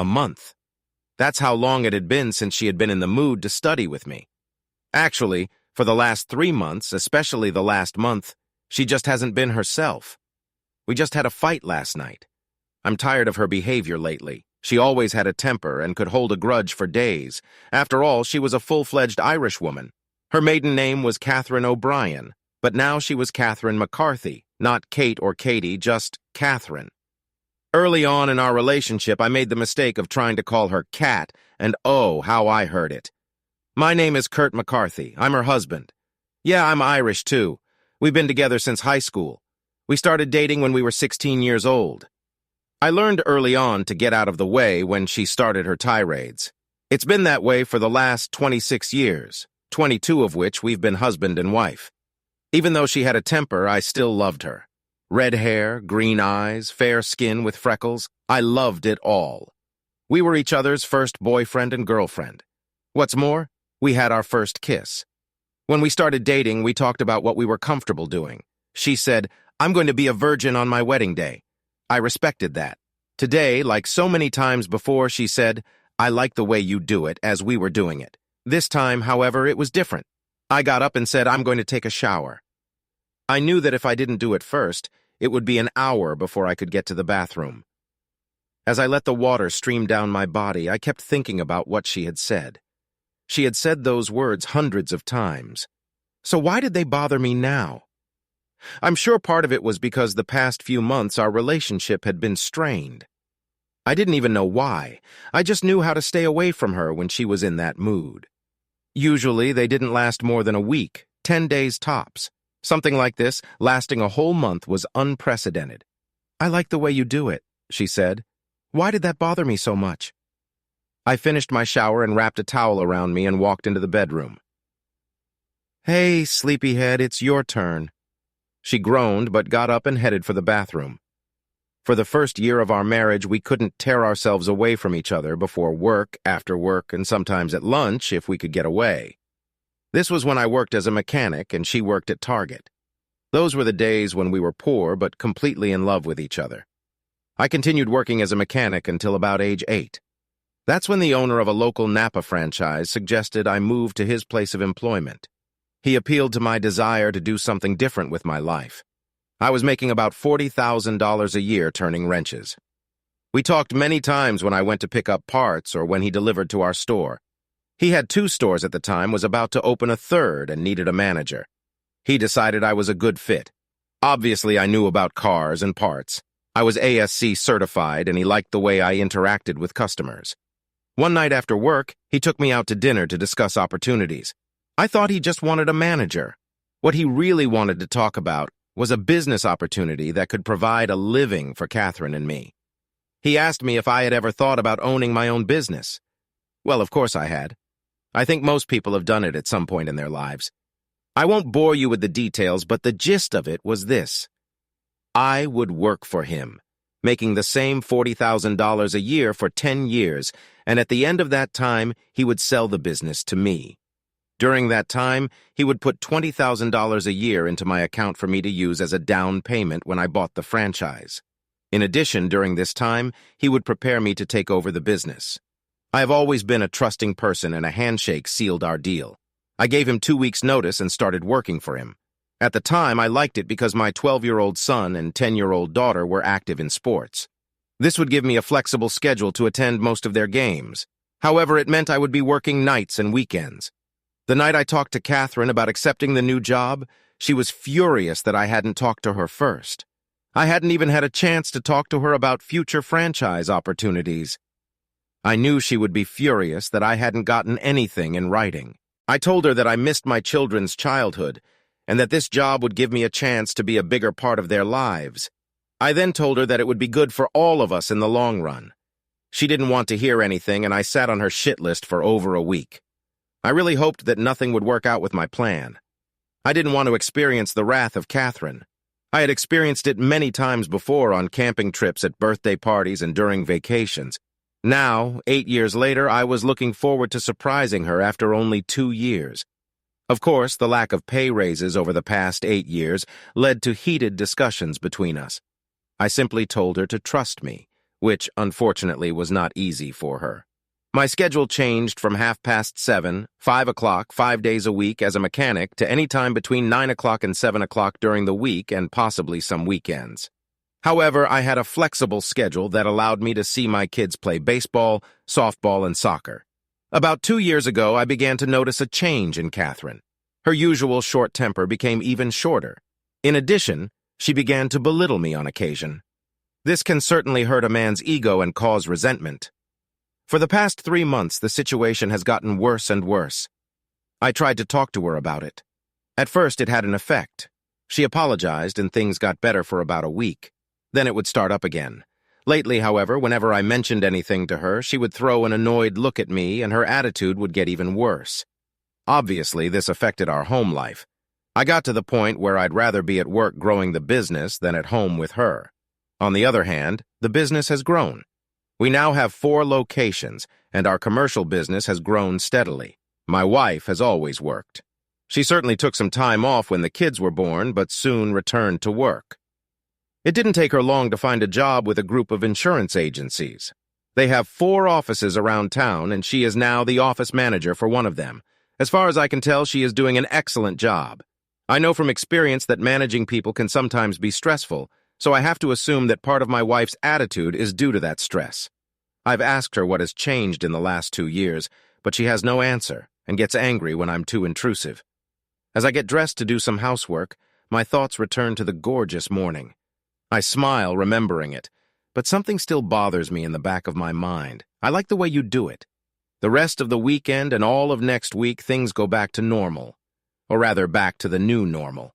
A month. That's how long it had been since she had been in the mood to study with me. Actually, for the last 3 months, especially the last month, she just hasn't been herself. We just had a fight last night. I'm tired of her behavior lately. She always had a temper and could hold a grudge for days. After all, she was a full-fledged Irish woman. Her maiden name was Catherine O'Brien, but now she was Catherine McCarthy, not Kate or Katie, just Catherine. Early on in our relationship, I made the mistake of trying to call her Cat, and oh, how I heard it. My name is Kurt McCarthy. I'm her husband. Yeah, I'm Irish, too. We've been together since high school. We started dating when we were 16 years old. I learned early on to get out of the way when she started her tirades. It's been that way for the last 26 years, 22 of which we've been husband and wife. Even though she had a temper, I still loved her. Red hair, green eyes, fair skin with freckles. I loved it all. We were each other's first boyfriend and girlfriend. What's more, we had our first kiss. When we started dating, we talked about what we were comfortable doing. She said, "I'm going to be a virgin on my wedding day." I respected that. Today, like so many times before, she said, "I like the way you do it," as we were doing it. This time, however, it was different. I got up and said, "I'm going to take a shower." I knew that if I didn't do it first, it would be an hour before I could get to the bathroom. As I let the water stream down my body, I kept thinking about what she had said. She had said those words hundreds of times. So why did they bother me now? I'm sure part of it was because the past few months our relationship had been strained. I didn't even know why. I just knew how to stay away from her when she was in that mood. Usually, they didn't last more than a week, 10 days tops. Something like this, lasting a whole month, was unprecedented. "I like the way you do it," she said. "Why did that bother me so much?" I finished my shower and wrapped a towel around me and walked into the bedroom. "Hey, sleepyhead, it's your turn." She groaned but got up and headed for the bathroom. For the first year of our marriage, we couldn't tear ourselves away from each other before work, after work, and sometimes at lunch if we could get away. This was when I worked as a mechanic and she worked at Target. Those were the days when we were poor but completely in love with each other. I continued working as a mechanic until about age 8. That's when the owner of a local Napa franchise suggested I move to his place of employment. He appealed to my desire to do something different with my life. I was making about $40,000 a year turning wrenches. We talked many times when I went to pick up parts or when he delivered to our store. He had 2 stores at the time, was about to open a third, and needed a manager. He decided I was a good fit. Obviously, I knew about cars and parts. I was ASC certified, and he liked the way I interacted with customers. One night after work, he took me out to dinner to discuss opportunities. I thought he just wanted a manager. What he really wanted to talk about was a business opportunity that could provide a living for Catherine and me. He asked me if I had ever thought about owning my own business. Well, of course I had. I think most people have done it at some point in their lives. I won't bore you with the details, but the gist of it was this. I would work for him, making the same $40,000 a year for 10 years, and at the end of that time, he would sell the business to me. During that time, he would put $20,000 a year into my account for me to use as a down payment when I bought the franchise. In addition, during this time, he would prepare me to take over the business. I have always been a trusting person, and a handshake sealed our deal. I gave him 2 weeks' notice and started working for him. At the time, I liked it because my 12-year-old son and 10-year-old daughter were active in sports. This would give me a flexible schedule to attend most of their games. However, it meant I would be working nights and weekends. The night I talked to Catherine about accepting the new job, she was furious that I hadn't talked to her first. I hadn't even had a chance to talk to her about future franchise opportunities. I knew she would be furious that I hadn't gotten anything in writing. I told her that I missed my children's childhood and that this job would give me a chance to be a bigger part of their lives. I then told her that it would be good for all of us in the long run. She didn't want to hear anything, and I sat on her shit list for over a week. I really hoped that nothing would work out with my plan. I didn't want to experience the wrath of Catherine. I had experienced it many times before on camping trips, at birthday parties, and during vacations. Now, 8 years later, I was looking forward to surprising her after only 2 years. Of course, the lack of pay raises over the past 8 years led to heated discussions between us. I simply told her to trust me. which unfortunately was not easy for her. My schedule changed from 7:30, 5 o'clock, 5 days a week as a mechanic to any time between 9 o'clock and 7 o'clock during the week and possibly some weekends. However, I had a flexible schedule that allowed me to see my kids play baseball, softball, and soccer. About 2 years ago, I began to notice a change in Catherine. Her usual short temper became even shorter. In addition, she began to belittle me on occasion. This can certainly hurt a man's ego and cause resentment. For the past 3 months, the situation has gotten worse and worse. I tried to talk to her about it. At first, it had an effect. She apologized and things got better for about a week. Then it would start up again. Lately, however, whenever I mentioned anything to her, she would throw an annoyed look at me and her attitude would get even worse. Obviously, this affected our home life. I got to the point where I'd rather be at work growing the business than at home with her. On the other hand, the business has grown. We now have 4 locations, and our commercial business has grown steadily. My wife has always worked. She certainly took some time off when the kids were born, but soon returned to work. It didn't take her long to find a job with a group of insurance agencies. They have 4 offices around town, and she is now the office manager for one of them. As far as I can tell, she is doing an excellent job. I know from experience that managing people can sometimes be stressful, so I have to assume that part of my wife's attitude is due to that stress. I've asked her what has changed in the last 2 years, but she has no answer and gets angry when I'm too intrusive. As I get dressed to do some housework, my thoughts return to the gorgeous morning. I smile remembering it, but something still bothers me in the back of my mind. I like the way you do it. The rest of the weekend and all of next week, things go back to normal. Or rather, back to the new normal.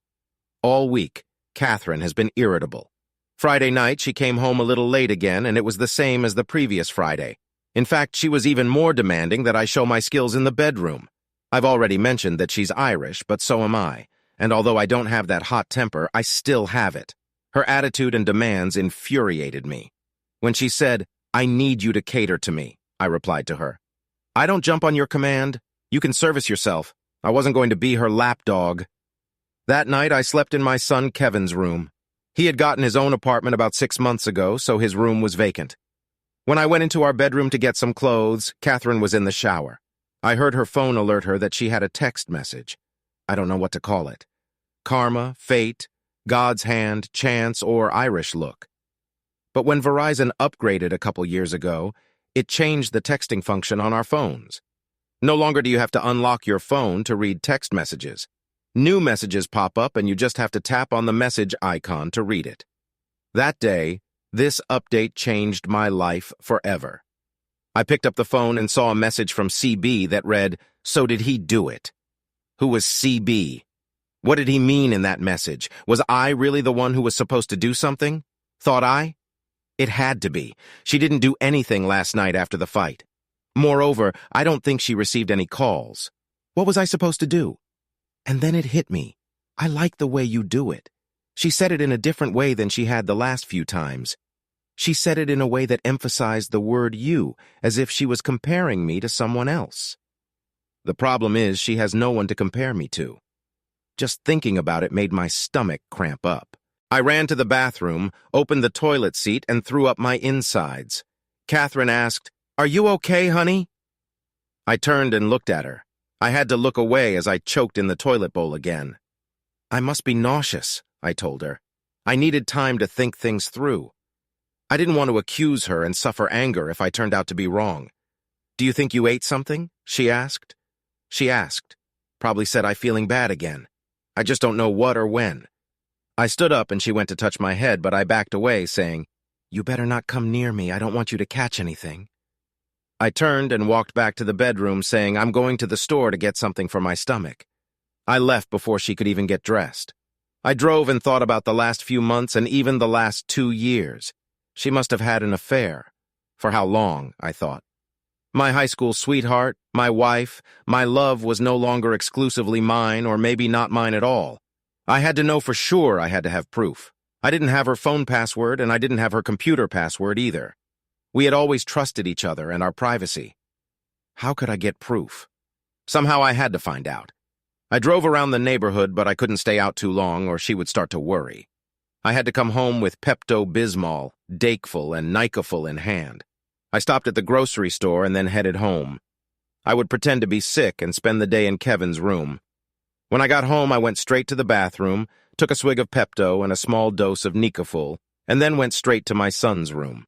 All week, Catherine has been irritable. Friday night, she came home a little late again, and it was the same as the previous Friday. In fact, she was even more demanding that I show my skills in the bedroom. I've already mentioned that she's Irish, but so am I, and although I don't have that hot temper, I still have it. Her attitude and demands infuriated me. When she said, "I need you to cater to me," I replied to her, "I don't jump on your command. You can service yourself. I wasn't going to be her lapdog." That night, I slept in my son Kevin's room. He had gotten his own apartment about 6 months ago, so his room was vacant. When I went into our bedroom to get some clothes, Catherine was in the shower. I heard her phone alert her that she had a text message. I don't know what to call it. Karma, fate, God's hand, chance, or Irish look. But when Verizon upgraded a couple years ago, it changed the texting function on our phones. No longer do you have to unlock your phone to read text messages. New messages pop up and you just have to tap on the message icon to read it. That day, this update changed my life forever. I picked up the phone and saw a message from CB that read, "So did he do it?" Who was CB? What did he mean in that message? Was I really the one who was supposed to do something? Thought I? It had to be. She didn't do anything last night after the fight. Moreover, I don't think she received any calls. What was I supposed to do? And then it hit me. I like the way you do it. She said it in a different way than she had the last few times. She said it in a way that emphasized the word you, as if she was comparing me to someone else. The problem is she has no one to compare me to. Just thinking about it made my stomach cramp up. I ran to the bathroom, opened the toilet seat, and threw up my insides. Catherine asked, "Are you okay, honey?" I turned and looked at her. I had to look away as I choked in the toilet bowl again. "I must be nauseous," I told her. I needed time to think things through. I didn't want to accuse her and suffer anger if I turned out to be wrong. "Do you think you ate something?" she asked. Probably said I'm feeling bad again. I just don't know what or when. I stood up and she went to touch my head, but I backed away, saying, "You better not come near me. I don't want you to catch anything." I turned and walked back to the bedroom, saying I'm going to the store to get something for my stomach. I left before she could even get dressed. I drove and thought about the last few months and even the last 2 years. She must have had an affair. For how long, I thought. My high school sweetheart, my wife, my love was no longer exclusively mine, or maybe not mine at all. I had to know for sure. I had to have proof. I didn't have her phone password, and I didn't have her computer password either. We had always trusted each other and our privacy. How could I get proof? Somehow I had to find out. I drove around the neighborhood, but I couldn't stay out too long or she would start to worry. I had to come home with Pepto-Bismol, Dayquil, and Nyquil in hand. I stopped at the grocery store and then headed home. I would pretend to be sick and spend the day in Kevin's room. When I got home, I went straight to the bathroom, took a swig of Pepto and a small dose of Nyquil, and then went straight to my son's room.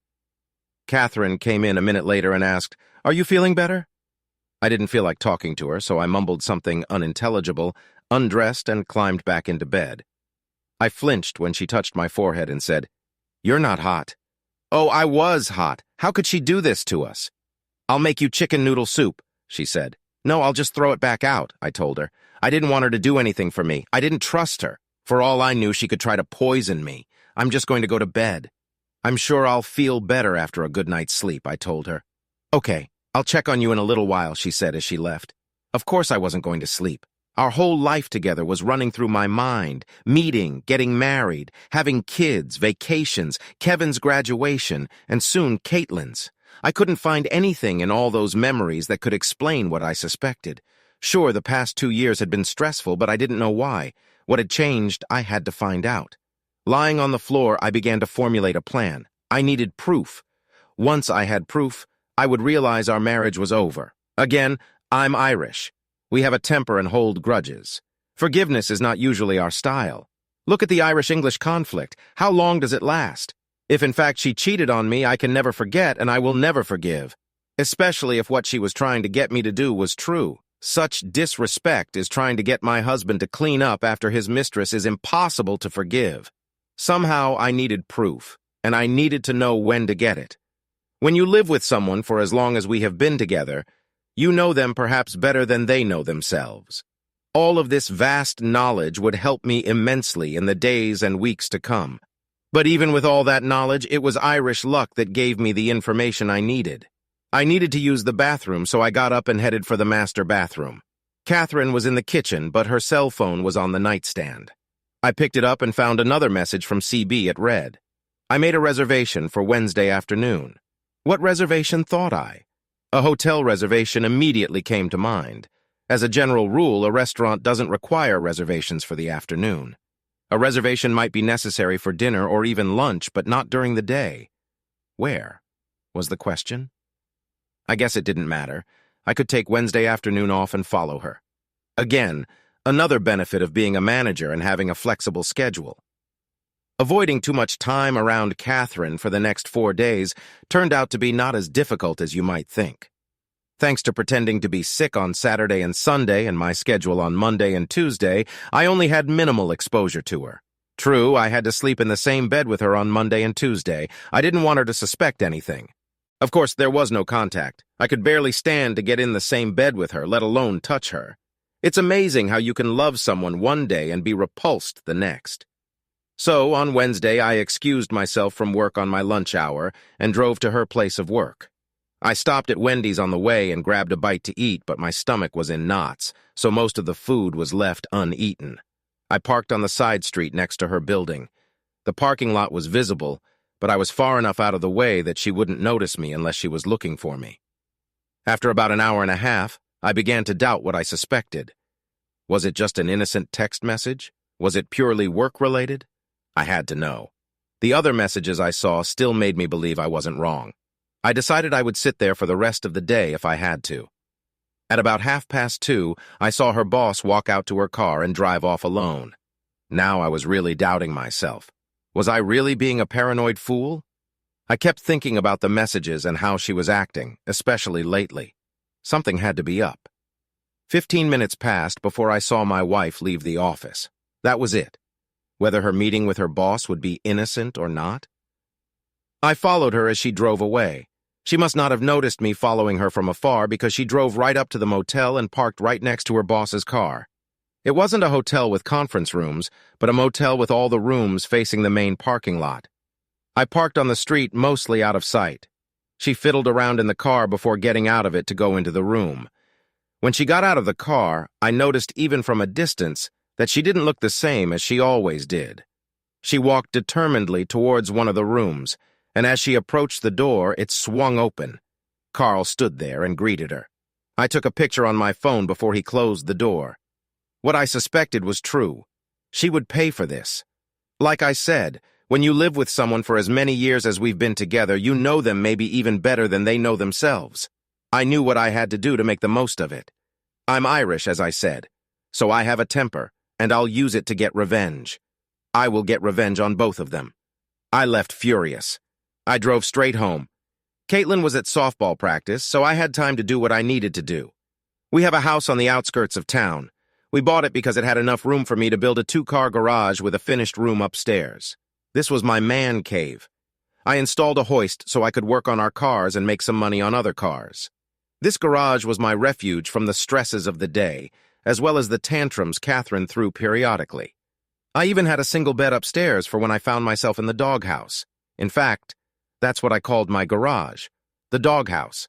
Catherine came in a minute later and asked, "Are you feeling better?" I didn't feel like talking to her, so I mumbled something unintelligible, undressed, and climbed back into bed. I flinched when she touched my forehead and said, "You're not hot." "Oh, I was hot. How could she do this to us?" "I'll make you chicken noodle soup," she said. "No, I'll just throw it back out," I told her. I didn't want her to do anything for me. I didn't trust her. For all I knew, she could try to poison me. I'm just going to go to bed. "I'm sure I'll feel better after a good night's sleep," I told her. "Okay, I'll check on you in a little while," she said as she left. Of course I wasn't going to sleep. Our whole life together was running through my mind. Meeting, getting married, having kids, vacations, Kevin's graduation, and soon Caitlin's. I couldn't find anything in all those memories that could explain what I suspected. Sure, the past 2 years had been stressful, but I didn't know why. What had changed, I had to find out. Lying on the floor, I began to formulate a plan. I needed proof. Once I had proof, I would realize our marriage was over. Again, I'm Irish. We have a temper and hold grudges. Forgiveness is not usually our style. Look at the Irish-English conflict. How long does it last? If in fact she cheated on me, I can never forget and I will never forgive. Especially if what she was trying to get me to do was true. Such disrespect as trying to get my husband to clean up after his mistress is impossible to forgive. Somehow I needed proof, and I needed to know when to get it. When you live with someone for as long as we have been together, you know them perhaps better than they know themselves. All of this vast knowledge would help me immensely in the days and weeks to come. But even with all that knowledge, it was Irish luck that gave me the information I needed. I needed to use the bathroom, so I got up and headed for the master bathroom. Catherine was in the kitchen, but her cell phone was on the nightstand. I picked it up and found another message from CB it read. I made a reservation for Wednesday afternoon. What reservation, thought I? A hotel reservation immediately came to mind. As a general rule, a restaurant doesn't require reservations for the afternoon. A reservation might be necessary for dinner or even lunch, but not during the day. Where? Was the question. I guess it didn't matter. I could take Wednesday afternoon off and follow her. Again, another benefit of being a manager and having a flexible schedule. Avoiding too much time around Catherine for the next 4 days turned out to be not as difficult as you might think. Thanks to pretending to be sick on Saturday and Sunday and my schedule on Monday and Tuesday, I only had minimal exposure to her. True, I had to sleep in the same bed with her on Monday and Tuesday. I didn't want her to suspect anything. Of course, there was no contact. I could barely stand to get in the same bed with her, let alone touch her. It's amazing how you can love someone one day and be repulsed the next. So, on Wednesday, I excused myself from work on my lunch hour and drove to her place of work. I stopped at Wendy's on the way and grabbed a bite to eat, but my stomach was in knots, so most of the food was left uneaten. I parked on the side street next to her building. The parking lot was visible, but I was far enough out of the way that she wouldn't notice me unless she was looking for me. After about an hour and a half, I began to doubt what I suspected. Was it just an innocent text message? Was it purely work-related? I had to know. The other messages I saw still made me believe I wasn't wrong. I decided I would sit there for the rest of the day if I had to. At about 2:30, I saw her boss walk out to her car and drive off alone. Now I was really doubting myself. Was I really being a paranoid fool? I kept thinking about the messages and how she was acting, especially lately. Something had to be up. 15 minutes passed before I saw my wife leave the office. That was it. Whether her meeting with her boss would be innocent or not? I followed her as she drove away. She must not have noticed me following her from afar because she drove right up to the motel and parked right next to her boss's car. It wasn't a hotel with conference rooms, but a motel with all the rooms facing the main parking lot. I parked on the street mostly out of sight. She fiddled around in the car before getting out of it to go into the room. When she got out of the car, I noticed even from a distance that she didn't look the same as she always did. She walked determinedly towards one of the rooms, and as she approached the door, it swung open. Carl stood there and greeted her. I took a picture on my phone before he closed the door. What I suspected was true. She would pay for this. Like I said, when you live with someone for as many years as we've been together, you know them maybe even better than they know themselves. I knew what I had to do to make the most of it. I'm Irish, as I said, so I have a temper, and I'll use it to get revenge. I will get revenge on both of them. I left furious. I drove straight home. Caitlin was at softball practice, so I had time to do what I needed to do. We have a house on the outskirts of town. We bought it because it had enough room for me to build a 2-car garage with a finished room upstairs. This was my man cave. I installed a hoist so I could work on our cars and make some money on other cars. This garage was my refuge from the stresses of the day, as well as the tantrums Catherine threw periodically. I even had a single bed upstairs for when I found myself in the doghouse. In fact, that's what I called my garage, the doghouse.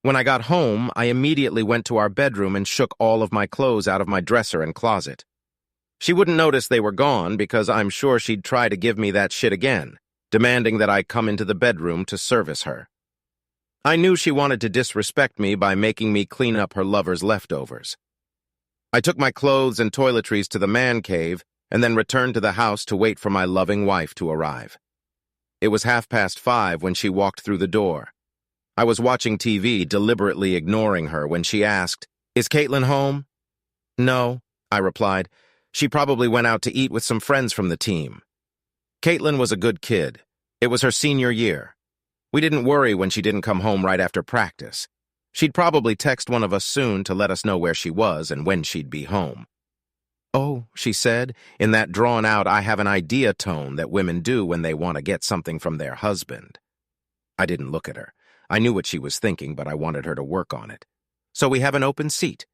When I got home, I immediately went to our bedroom and shook all of my clothes out of my dresser and closet. She wouldn't notice they were gone because I'm sure she'd try to give me that shit again, demanding that I come into the bedroom to service her. I knew she wanted to disrespect me by making me clean up her lover's leftovers. I took my clothes and toiletries to the man cave and then returned to the house to wait for my loving wife to arrive. It was 5:30 when she walked through the door. I was watching TV, deliberately ignoring her, when she asked, "Is Caitlin home?" "No," I replied. "She probably went out to eat with some friends from the team." Caitlin was a good kid. It was her senior year. We didn't worry when she didn't come home right after practice. She'd probably text one of us soon to let us know where she was and when she'd be home. "Oh," she said, in that drawn-out I have an idea tone that women do when they want to get something from their husband. I didn't look at her. I knew what she was thinking, but I wanted her to work on it. "So we have an open seat.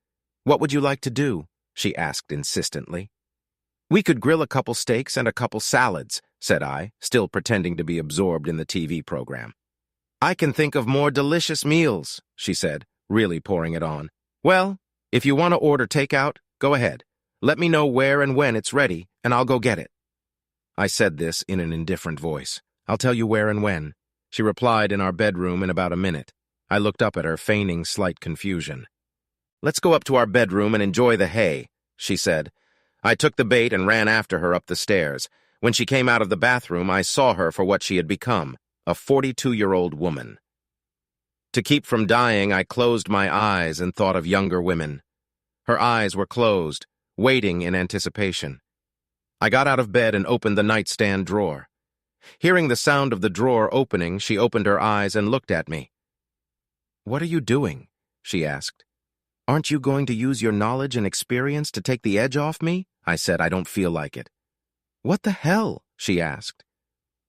What would you like to do?" she asked insistently. "We could grill a couple steaks and a couple salads," said I, still pretending to be absorbed in the TV program. "I can think of more delicious meals," she said, really pouring it on. "Well, if you want to order takeout, go ahead. Let me know where and when it's ready, and I'll go get it." I said this in an indifferent voice. "I'll tell you where and when," she replied in our bedroom in about a minute. I looked up at her, feigning slight confusion. "Let's go up to our bedroom and enjoy the hay," she said. I took the bait and ran after her up the stairs. When she came out of the bathroom, I saw her for what she had become, a 42-year-old woman. To keep from dying, I closed my eyes and thought of younger women. Her eyes were closed, waiting in anticipation. I got out of bed and opened the nightstand drawer. Hearing the sound of the drawer opening, she opened her eyes and looked at me. "What are you doing?" she asked. "Aren't you going to use your knowledge and experience to take the edge off me?" I said. "I don't feel like it." "What the hell?" she asked.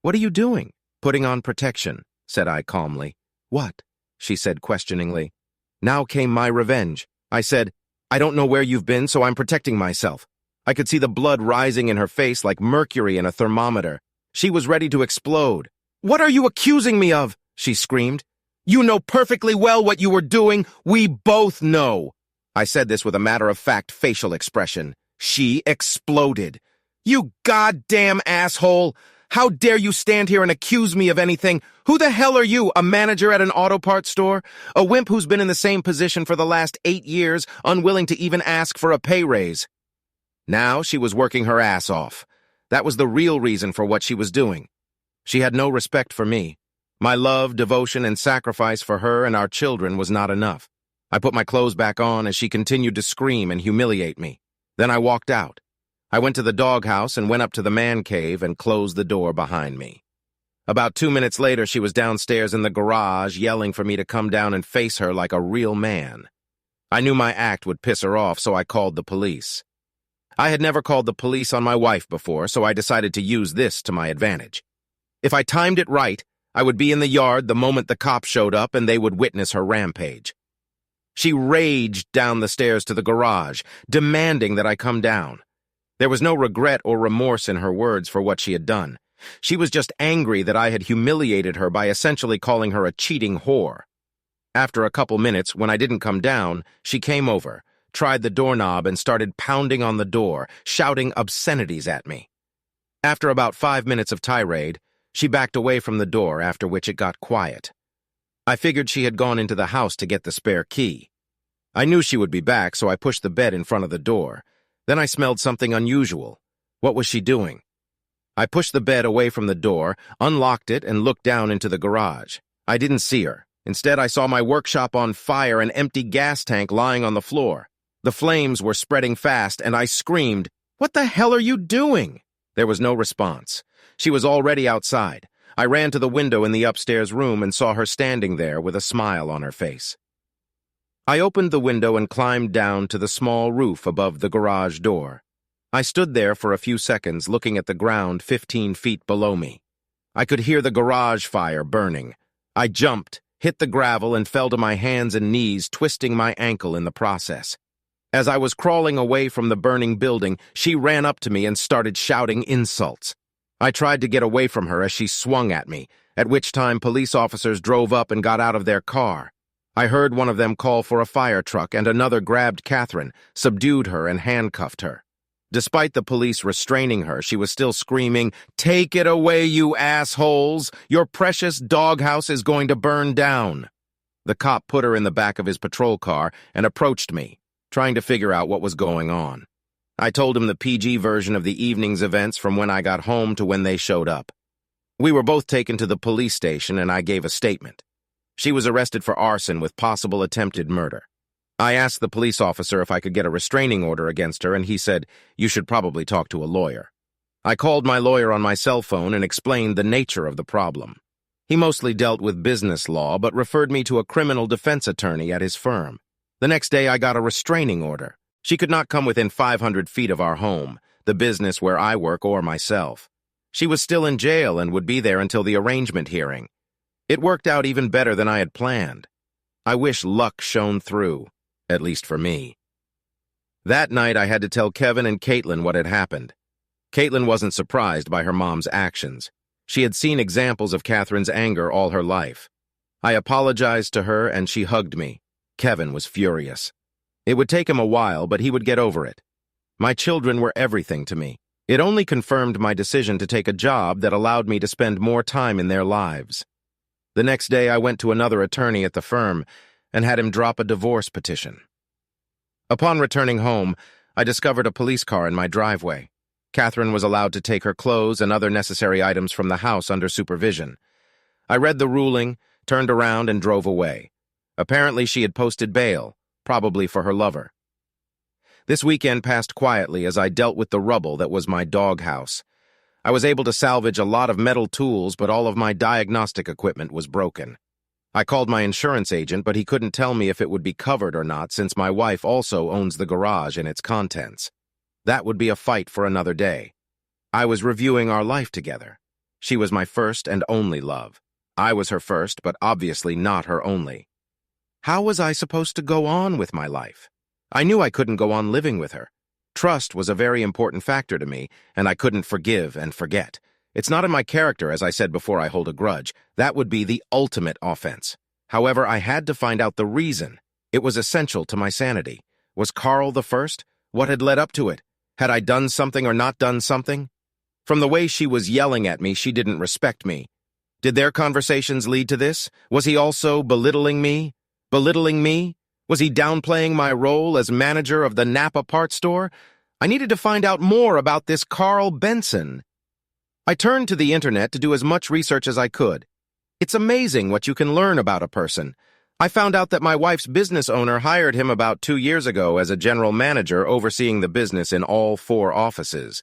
"What are you doing?" "Putting on protection," said I calmly. "What?" she said questioningly. Now came my revenge. I said, "I don't know where you've been, so I'm protecting myself." I could see the blood rising in her face like mercury in a thermometer. She was ready to explode. "What are you accusing me of?" she screamed. "You know perfectly well what you were doing. We both know." I said this with a matter-of-fact facial expression. She exploded. "You goddamn asshole! How dare you stand here and accuse me of anything? Who the hell are you, a manager at an auto parts store? A wimp who's been in the same position for the last 8 years, unwilling to even ask for a pay raise." Now she was working her ass off. That was the real reason for what she was doing. She had no respect for me. My love, devotion, and sacrifice for her and our children was not enough. I put my clothes back on as she continued to scream and humiliate me. Then I walked out. I went to the doghouse and went up to the man cave and closed the door behind me. About 2 minutes later, she was downstairs in the garage yelling for me to come down and face her like a real man. I knew my act would piss her off, so I called the police. I had never called the police on my wife before, so I decided to use this to my advantage. If I timed it right, I would be in the yard the moment the cops showed up and they would witness her rampage. She raged down the stairs to the garage, demanding that I come down. There was no regret or remorse in her words for what she had done. She was just angry that I had humiliated her by essentially calling her a cheating whore. After a couple minutes, when I didn't come down, she came over, tried the doorknob, and started pounding on the door, shouting obscenities at me. After about 5 minutes of tirade, she backed away from the door, after which it got quiet. I figured she had gone into the house to get the spare key. I knew she would be back, so I pushed the bed in front of the door. Then I smelled something unusual. What was she doing? I pushed the bed away from the door, unlocked it, and looked down into the garage. I didn't see her. Instead, I saw my workshop on fire, an empty gas tank lying on the floor. The flames were spreading fast, and I screamed, "What the hell are you doing?" There was no response. She was already outside. I ran to the window in the upstairs room and saw her standing there with a smile on her face. I opened the window and climbed down to the small roof above the garage door. I stood there for a few seconds looking at the ground 15 feet below me. I could hear the garage fire burning. I jumped, hit the gravel, and fell to my hands and knees, twisting my ankle in the process. As I was crawling away from the burning building, she ran up to me and started shouting insults. I tried to get away from her as she swung at me, at which time police officers drove up and got out of their car. I heard one of them call for a fire truck, and another grabbed Catherine, subdued her, and handcuffed her. Despite the police restraining her, she was still screaming, "Take it away, you assholes! Your precious doghouse is going to burn down!" The cop put her in the back of his patrol car and approached me, trying to figure out what was going on. I told him the PG version of the evening's events from when I got home to when they showed up. We were both taken to the police station, and I gave a statement. She was arrested for arson with possible attempted murder. I asked the police officer if I could get a restraining order against her, and he said, "You should probably talk to a lawyer." I called my lawyer on my cell phone and explained the nature of the problem. He mostly dealt with business law, but referred me to a criminal defense attorney at his firm. The next day, I got a restraining order. She could not come within 500 feet of our home, the business where I work, or myself. She was still in jail and would be there until the arraignment hearing. It worked out even better than I had planned. I wish luck shone through. At least for me. That night, I had to tell Kevin and Caitlin what had happened. Caitlin wasn't surprised by her mom's actions. She had seen examples of Catherine's anger all her life. I apologized to her, and she hugged me. Kevin was furious. It would take him a while, but he would get over it. My children were everything to me. It only confirmed my decision to take a job that allowed me to spend more time in their lives. The next day, I went to another attorney at the firm and had him drop a divorce petition. Upon returning home, I discovered a police car in my driveway. Catherine was allowed to take her clothes and other necessary items from the house under supervision. I read the ruling, turned around, and drove away. Apparently, she had posted bail, probably for her lover. This weekend passed quietly as I dealt with the rubble that was my doghouse. I was able to salvage a lot of metal tools, but all of my diagnostic equipment was broken. I called my insurance agent, but he couldn't tell me if it would be covered or not since my wife also owns the garage and its contents. That would be a fight for another day. I was reviewing our life together. She was my first and only love. I was her first, but obviously not her only. How was I supposed to go on with my life? I knew I couldn't go on living with her. Trust was a very important factor to me, and I couldn't forgive and forget. It's not in my character, as I said before, I hold a grudge. That would be the ultimate offense. However, I had to find out the reason. It was essential to my sanity. Was Carl the first? What had led up to it? Had I done something or not done something? From the way she was yelling at me, she didn't respect me. Did their conversations lead to this? Was he also belittling me? Belittling me? Was he downplaying my role as manager of the Napa parts store? I needed to find out more about this Carl Benson. I turned to the internet to do as much research as I could. It's amazing what you can learn about a person. I found out that my wife's business owner hired him about 2 years ago as a general manager overseeing the business in all 4 offices.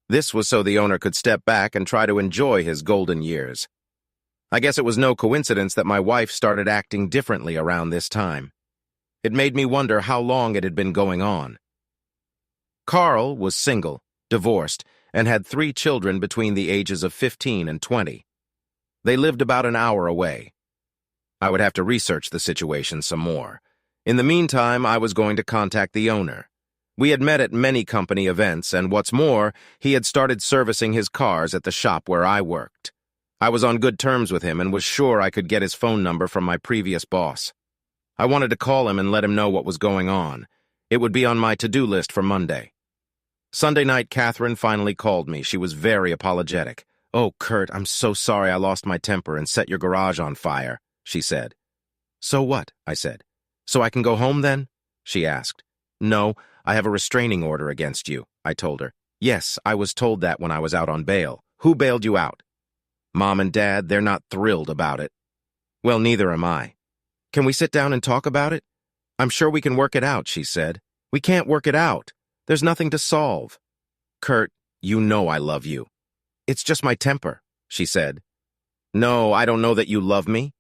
This was so the owner could step back and try to enjoy his golden years. I guess it was no coincidence that my wife started acting differently around this time. It made me wonder how long it had been going on. Carl was single, divorced, and had 3 children between the ages of 15 and 20. They lived about an hour away. I would have to research the situation some more. In the meantime, I was going to contact the owner. We had met at many company events, and what's more, he had started servicing his cars at the shop where I worked. I was on good terms with him and was sure I could get his phone number from my previous boss. I wanted to call him and let him know what was going on. It would be on my to-do list for Monday. Sunday night, Catherine finally called me. She was very apologetic. "Oh, Kurt, I'm so sorry I lost my temper and set your garage on fire," she said. "So what?" I said. "So I can go home then?" she asked. "No, I have a restraining order against you," I told her. "Yes, I was told that when I was out on bail." Who bailed you out? Mom and Dad, they're not thrilled about it. Well, neither am I. Can we sit down and talk about it? I'm sure we can work it out, she said. We can't work it out. There's nothing to solve. Kurt, you know I love you. It's just my temper, she said. No, I don't know that you love me.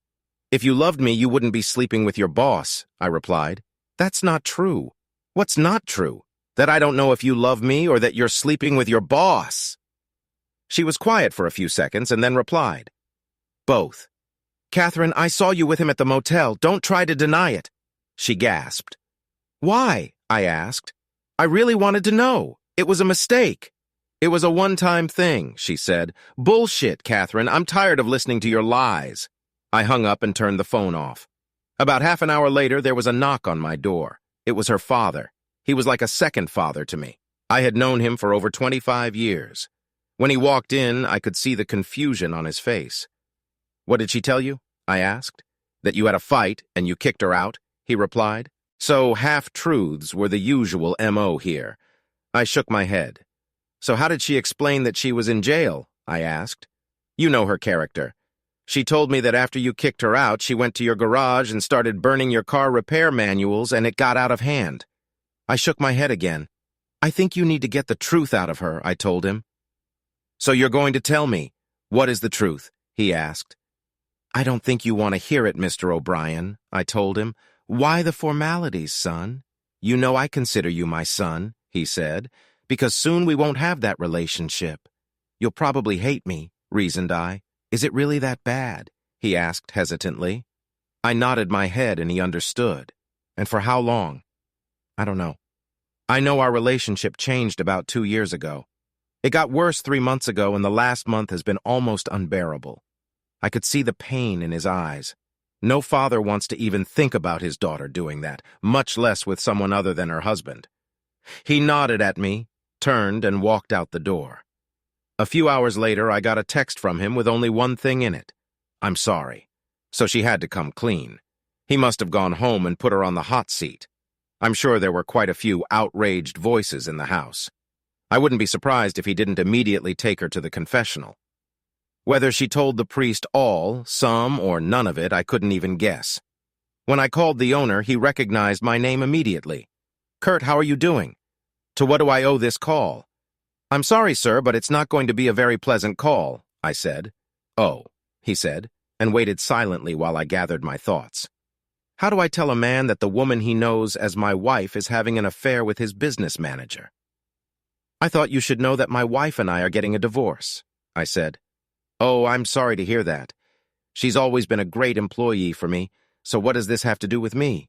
If you loved me, you wouldn't be sleeping with your boss, I replied. That's not true. What's not true? That I don't know if you love me or that you're sleeping with your boss. She was quiet for a few seconds and then replied. Both. Catherine, I saw you with him at the motel. Don't try to deny it. She gasped. Why? I asked. I really wanted to know. It was a mistake. It was a one-time thing, she said. Bullshit, Catherine. I'm tired of listening to your lies. I hung up and turned the phone off. About half an hour later, there was a knock on my door. It was her father. He was like a second father to me. I had known him for over 25 years. When he walked in, I could see the confusion on his face. What did she tell you? I asked. That you had a fight and you kicked her out, he replied. So half-truths were the usual M.O. here. I shook my head. So how did she explain that she was in jail? I asked. You know her character. She told me that after you kicked her out, she went to your garage and started burning your car repair manuals and it got out of hand. I shook my head again. I think you need to get the truth out of her, I told him. So you're going to tell me. What is the truth? He asked. I don't think you want to hear it, Mr. O'Brien, I told him. Why the formalities, son? You know I consider you my son, he said, because soon we won't have that relationship. You'll probably hate me, reasoned I. Is it really that bad? He asked hesitantly. I nodded my head and he understood. And for how long? I don't know. I know our relationship changed about 2 years ago. It got worse 3 months ago and the last month has been almost unbearable. I could see the pain in his eyes. No father wants to even think about his daughter doing that, much less with someone other than her husband. He nodded at me, turned, and walked out the door. A few hours later, I got a text from him with only one thing in it. I'm sorry. So she had to come clean. He must have gone home and put her on the hot seat. I'm sure there were quite a few outraged voices in the house. I wouldn't be surprised if he didn't immediately take her to the confessional. Whether she told the priest all, some, or none of it, I couldn't even guess. When I called the owner, he recognized my name immediately. Kurt, how are you doing? To what do I owe this call? I'm sorry, sir, but it's not going to be a very pleasant call, I said. Oh, he said, and waited silently while I gathered my thoughts. How do I tell a man that the woman he knows as my wife is having an affair with his business manager? I thought you should know that my wife and I are getting a divorce, I said. Oh, I'm sorry to hear that. She's always been a great employee for me, so what does this have to do with me?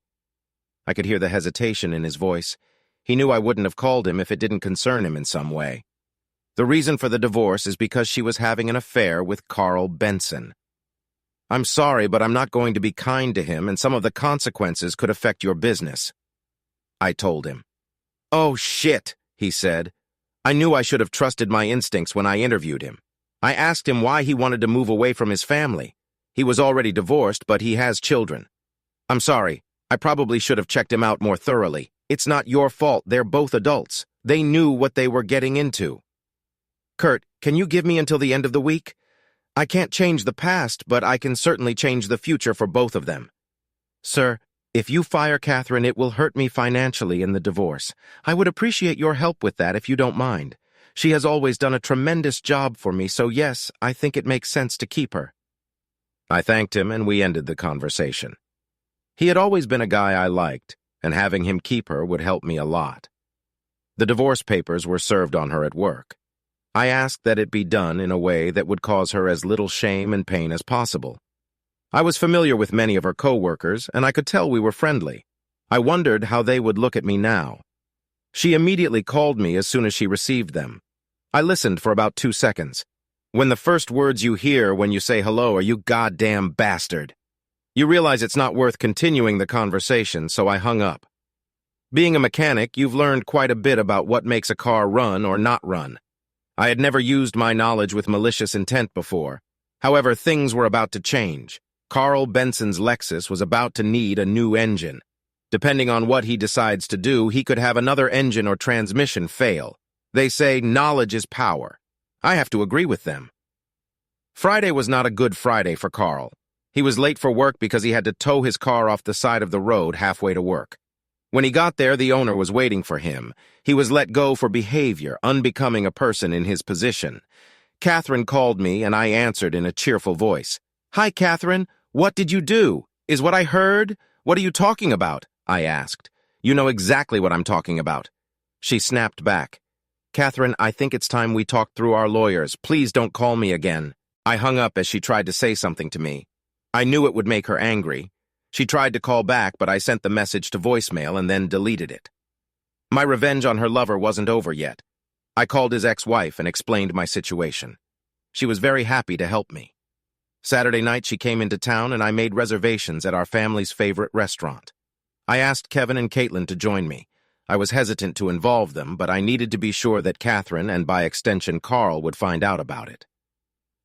I could hear the hesitation in his voice. He knew I wouldn't have called him if it didn't concern him in some way. The reason for the divorce is because she was having an affair with Carl Benson. I'm sorry, but I'm not going to be kind to him, and some of the consequences could affect your business. I told him. Oh, shit, he said. I knew I should have trusted my instincts when I interviewed him. I asked him why he wanted to move away from his family. He was already divorced, but he has children. I'm sorry. I probably should have checked him out more thoroughly. It's not your fault. They're both adults. They knew what they were getting into. Kurt, can you give me until the end of the week? I can't change the past, but I can certainly change the future for both of them. Sir, if you fire Catherine, it will hurt me financially in the divorce. I would appreciate your help with that if you don't mind. She has always done a tremendous job for me, so yes, I think it makes sense to keep her. I thanked him and we ended the conversation. He had always been a guy I liked, and having him keep her would help me a lot. The divorce papers were served on her at work. I asked that it be done in a way that would cause her as little shame and pain as possible. I was familiar with many of her co-workers, and I could tell we were friendly. I wondered how they would look at me now. She immediately called me as soon as she received them. I listened for about 2 seconds. When the first words you hear when you say hello are "you goddamn bastard," you realize it's not worth continuing the conversation, so I hung up. Being a mechanic, you've learned quite a bit about what makes a car run or not run. I had never used my knowledge with malicious intent before. However, things were about to change. Carl Benson's Lexus was about to need a new engine. Depending on what he decides to do, he could have another engine or transmission fail. They say knowledge is power. I have to agree with them. Friday was not a good Friday for Carl. He was late for work because he had to tow his car off the side of the road halfway to work. When he got there, the owner was waiting for him. He was let go for behavior unbecoming a person in his position. Catherine called me, and I answered in a cheerful voice. "Hi, Catherine. What did you do? Is what I heard? What are you talking about?" I asked. "You know exactly what I'm talking about." She snapped back. "Catherine, I think it's time we talked through our lawyers. Please don't call me again." I hung up as she tried to say something to me. I knew it would make her angry. She tried to call back, but I sent the message to voicemail and then deleted it. My revenge on her lover wasn't over yet. I called his ex-wife and explained my situation. She was very happy to help me. Saturday night, she came into town and I made reservations at our family's favorite restaurant. I asked Kevin and Caitlin to join me. I was hesitant to involve them, but I needed to be sure that Catherine and by extension Carl would find out about it.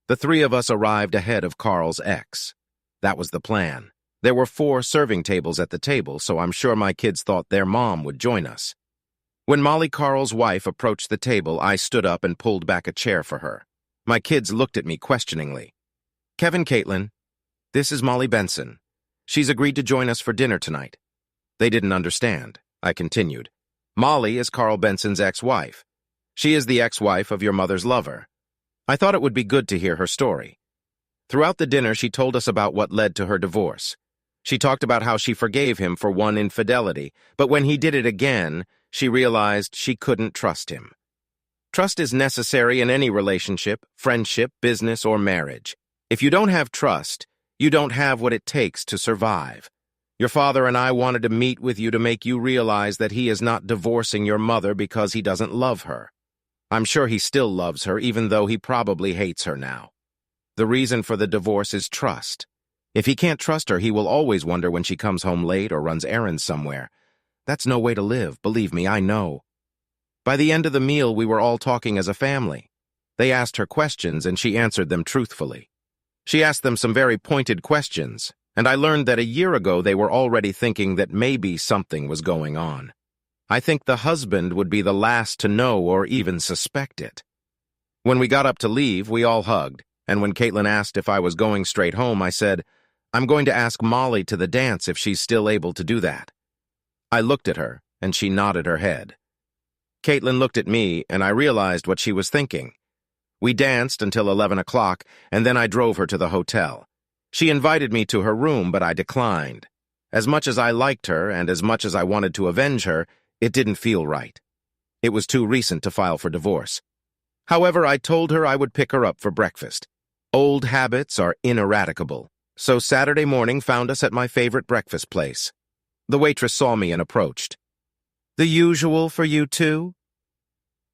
The three of us arrived ahead of Carl's ex. That was the plan. There were 4 serving tables at the table, so I'm sure my kids thought their mom would join us. When Molly, Carl's wife, approached the table, I stood up and pulled back a chair for her. My kids looked at me questioningly. "Kevin, Caitlin, this is Molly Benson. She's agreed to join us for dinner tonight." They didn't understand. I continued. "Molly is Carl Benson's ex-wife. She is the ex-wife of your mother's lover." I thought it would be good to hear her story. Throughout the dinner, she told us about what led to her divorce. She talked about how she forgave him for one infidelity, but when he did it again, she realized she couldn't trust him. Trust is necessary in any relationship, friendship, business, or marriage. If you don't have trust, you don't have what it takes to survive. Your father and I wanted to meet with you to make you realize that he is not divorcing your mother because he doesn't love her. I'm sure he still loves her, even though he probably hates her now. The reason for the divorce is trust. If he can't trust her, he will always wonder when she comes home late or runs errands somewhere. That's no way to live, believe me, I know. By the end of the meal, we were all talking as a family. They asked her questions, and she answered them truthfully. She asked them some very pointed questions, and I learned that a year ago they were already thinking that maybe something was going on. I think the husband would be the last to know or even suspect it. When we got up to leave, we all hugged, and when Caitlin asked if I was going straight home, I said, "I'm going to ask Molly to the dance if she's still able to do that." I looked at her, and she nodded her head. Caitlin looked at me, and I realized what she was thinking. We danced until 11 o'clock, and then I drove her to the hotel. She invited me to her room, but I declined. As much as I liked her, and as much as I wanted to avenge her, it didn't feel right. It was too recent to file for divorce. However, I told her I would pick her up for breakfast. Old habits are ineradicable, so Saturday morning found us at my favorite breakfast place. The waitress saw me and approached. "The usual for you two?"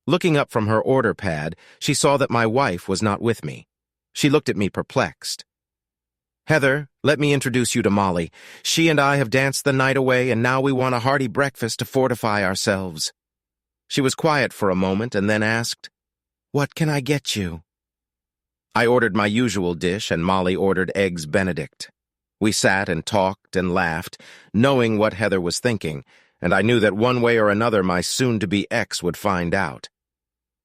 Looking up from her order pad, she saw that my wife was not with me. She looked at me perplexed. "Heather, let me introduce you to Molly. She and I have danced the night away, and now we want a hearty breakfast to fortify ourselves." She was quiet for a moment and then asked, "What can I get you?" I ordered my usual dish, and Molly ordered Eggs Benedict. We sat and talked and laughed, knowing what Heather was thinking, and I knew that one way or another my soon-to-be ex would find out.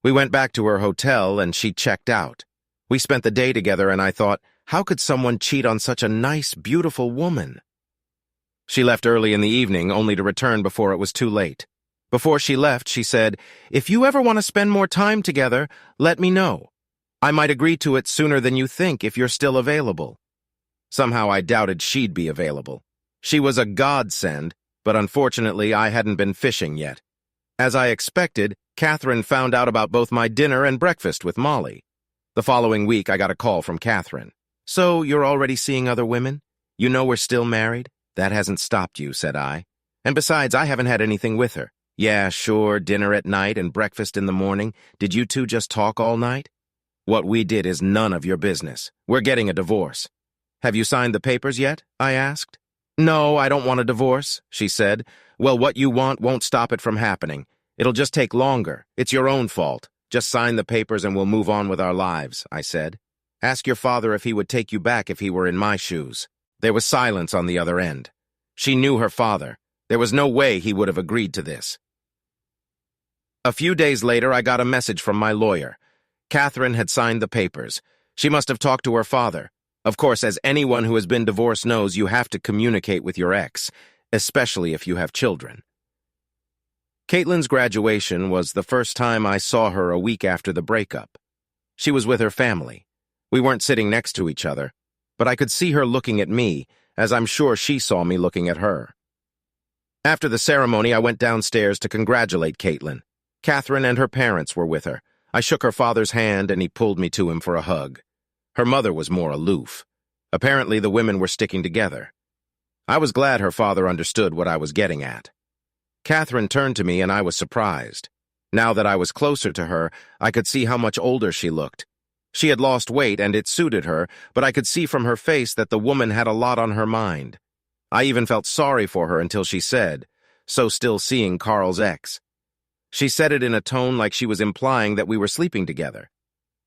We went back to her hotel, and she checked out. We spent the day together, and I thought, how could someone cheat on such a nice, beautiful woman? She left early in the evening, only to return before it was too late. Before she left, she said, "If you ever want to spend more time together, let me know. I might agree to it sooner than you think if you're still available." Somehow I doubted she'd be available. She was a godsend, but unfortunately I hadn't been fishing yet. As I expected, Catherine found out about both my dinner and breakfast with Molly. The following week I got a call from Catherine. "So, you're already seeing other women? You know we're still married? That hasn't stopped you," said I. "And besides, I haven't had anything with her." "Yeah, sure, dinner at night and breakfast in the morning. Did you two just talk all night?" "What we did is none of your business. We're getting a divorce." "Have you signed the papers yet?" I asked. "No, I don't want a divorce," she said. "Well, what you want won't stop it from happening. It'll just take longer. It's your own fault. Just sign the papers and we'll move on with our lives," I said. "Ask your father if he would take you back if he were in my shoes." There was silence on the other end. She knew her father. There was no way he would have agreed to this. A few days later, I got a message from my lawyer. Catherine had signed the papers. She must have talked to her father. Of course, as anyone who has been divorced knows, you have to communicate with your ex, especially if you have children. Caitlin's graduation was the first time I saw her a week after the breakup. She was with her family. We weren't sitting next to each other, but I could see her looking at me, as I'm sure she saw me looking at her. After the ceremony, I went downstairs to congratulate Caitlin. Catherine and her parents were with her. I shook her father's hand and he pulled me to him for a hug. Her mother was more aloof. Apparently, the women were sticking together. I was glad her father understood what I was getting at. Catherine turned to me and I was surprised. Now that I was closer to her, I could see how much older she looked. She had lost weight and it suited her, but I could see from her face that the woman had a lot on her mind. I even felt sorry for her until she said, "So still seeing Carl's ex?" She said it in a tone like she was implying that we were sleeping together.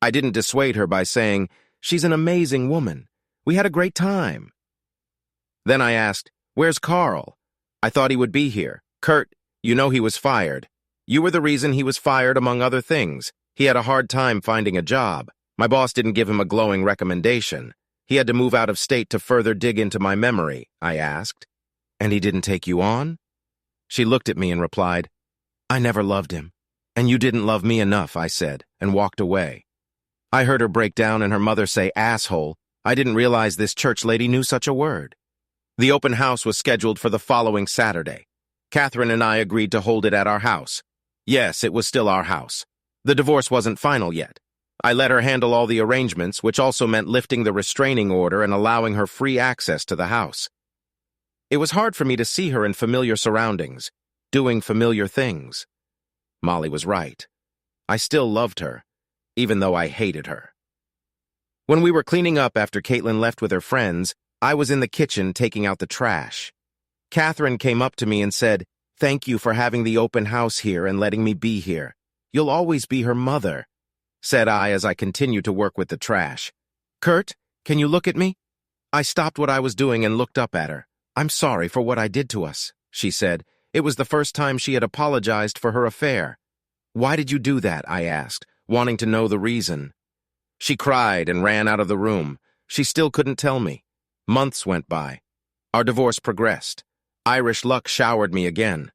I didn't dissuade her by saying, "She's an amazing woman. We had a great time." Then I asked, "Where's Carl? I thought he would be here. Kurt, you know he was fired. You were the reason he was fired, among other things. He had a hard time finding a job. My boss didn't give him a glowing recommendation. He had to move out of state to further dig into my memory," I asked. "And he didn't take you on?" She looked at me and replied, "I never loved him. And you didn't love me enough," I said, and walked away. I heard her break down and her mother say, "Asshole." I didn't realize this church lady knew such a word. The open house was scheduled for the following Saturday. Catherine and I agreed to hold it at our house. Yes, it was still our house. The divorce wasn't final yet. I let her handle all the arrangements, which also meant lifting the restraining order and allowing her free access to the house. It was hard for me to see her in familiar surroundings, doing familiar things. Molly was right. I still loved her, even though I hated her. When we were cleaning up after Caitlin left with her friends, I was in the kitchen taking out the trash. Catherine came up to me and said, "Thank you for having the open house here and letting me be here. You'll always be her mother," said I as I continued to work with the trash. "Kurt, can you look at me?" I stopped what I was doing and looked up at her. "I'm sorry for what I did to us," she said. It was the first time she had apologized for her affair. "Why did you do that?" I asked, wanting to know the reason. She cried and ran out of the room. She still couldn't tell me. Months went by. Our divorce progressed. Irish luck showered me again.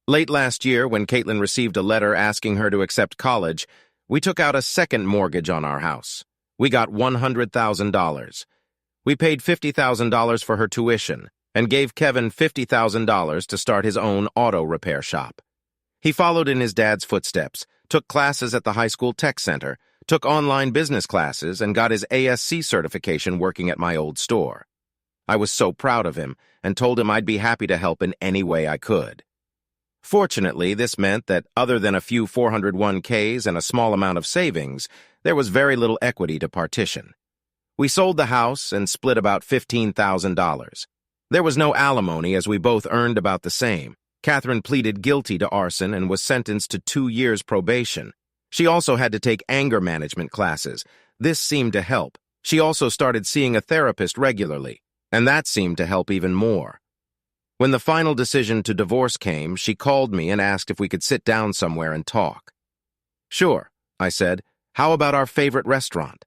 Late last year, when Caitlin received a letter asking her to accept college, we took out a second mortgage on our house. We got $100,000. We paid $50,000 for her tuition and gave Kevin $50,000 to start his own auto repair shop. He followed in his dad's footsteps, took classes at the high school tech center, took online business classes, and got his ASC certification working at my old store. I was so proud of him and told him I'd be happy to help in any way I could. Fortunately, this meant that other than a few 401ks and a small amount of savings, there was very little equity to partition. We sold the house and split about $15,000. There was no alimony as we both earned about the same. Catherine pleaded guilty to arson and was sentenced to 2 years probation. She also had to take anger management classes. This seemed to help. She also started seeing a therapist regularly, and that seemed to help even more. When the final decision to divorce came, she called me and asked if we could sit down somewhere and talk. "Sure," I said. "How about our favorite restaurant?"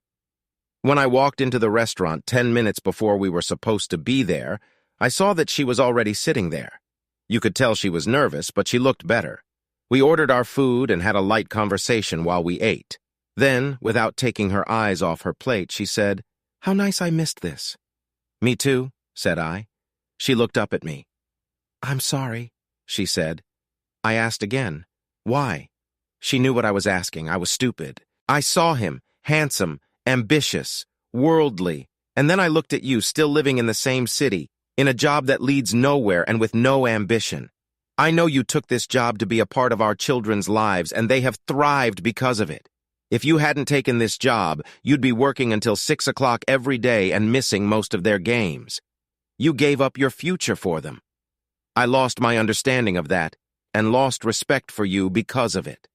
When I walked into the restaurant 10 minutes before we were supposed to be there, I saw that she was already sitting there. You could tell she was nervous, but she looked better. We ordered our food and had a light conversation while we ate. Then, without taking her eyes off her plate, she said, "How nice I missed this." "Me too," said I. She looked up at me. "I'm sorry," she said. I asked again, "Why?" She knew what I was asking. I was stupid. I saw him, handsome, ambitious, worldly, and then I looked at you, still living in the same city, in a job that leads nowhere and with no ambition. I know you took this job to be a part of our children's lives, and they have thrived because of it. If you hadn't taken this job, you'd be working until 6 o'clock every day and missing most of their games. You gave up your future for them. I lost my understanding of that and lost respect for you because of it.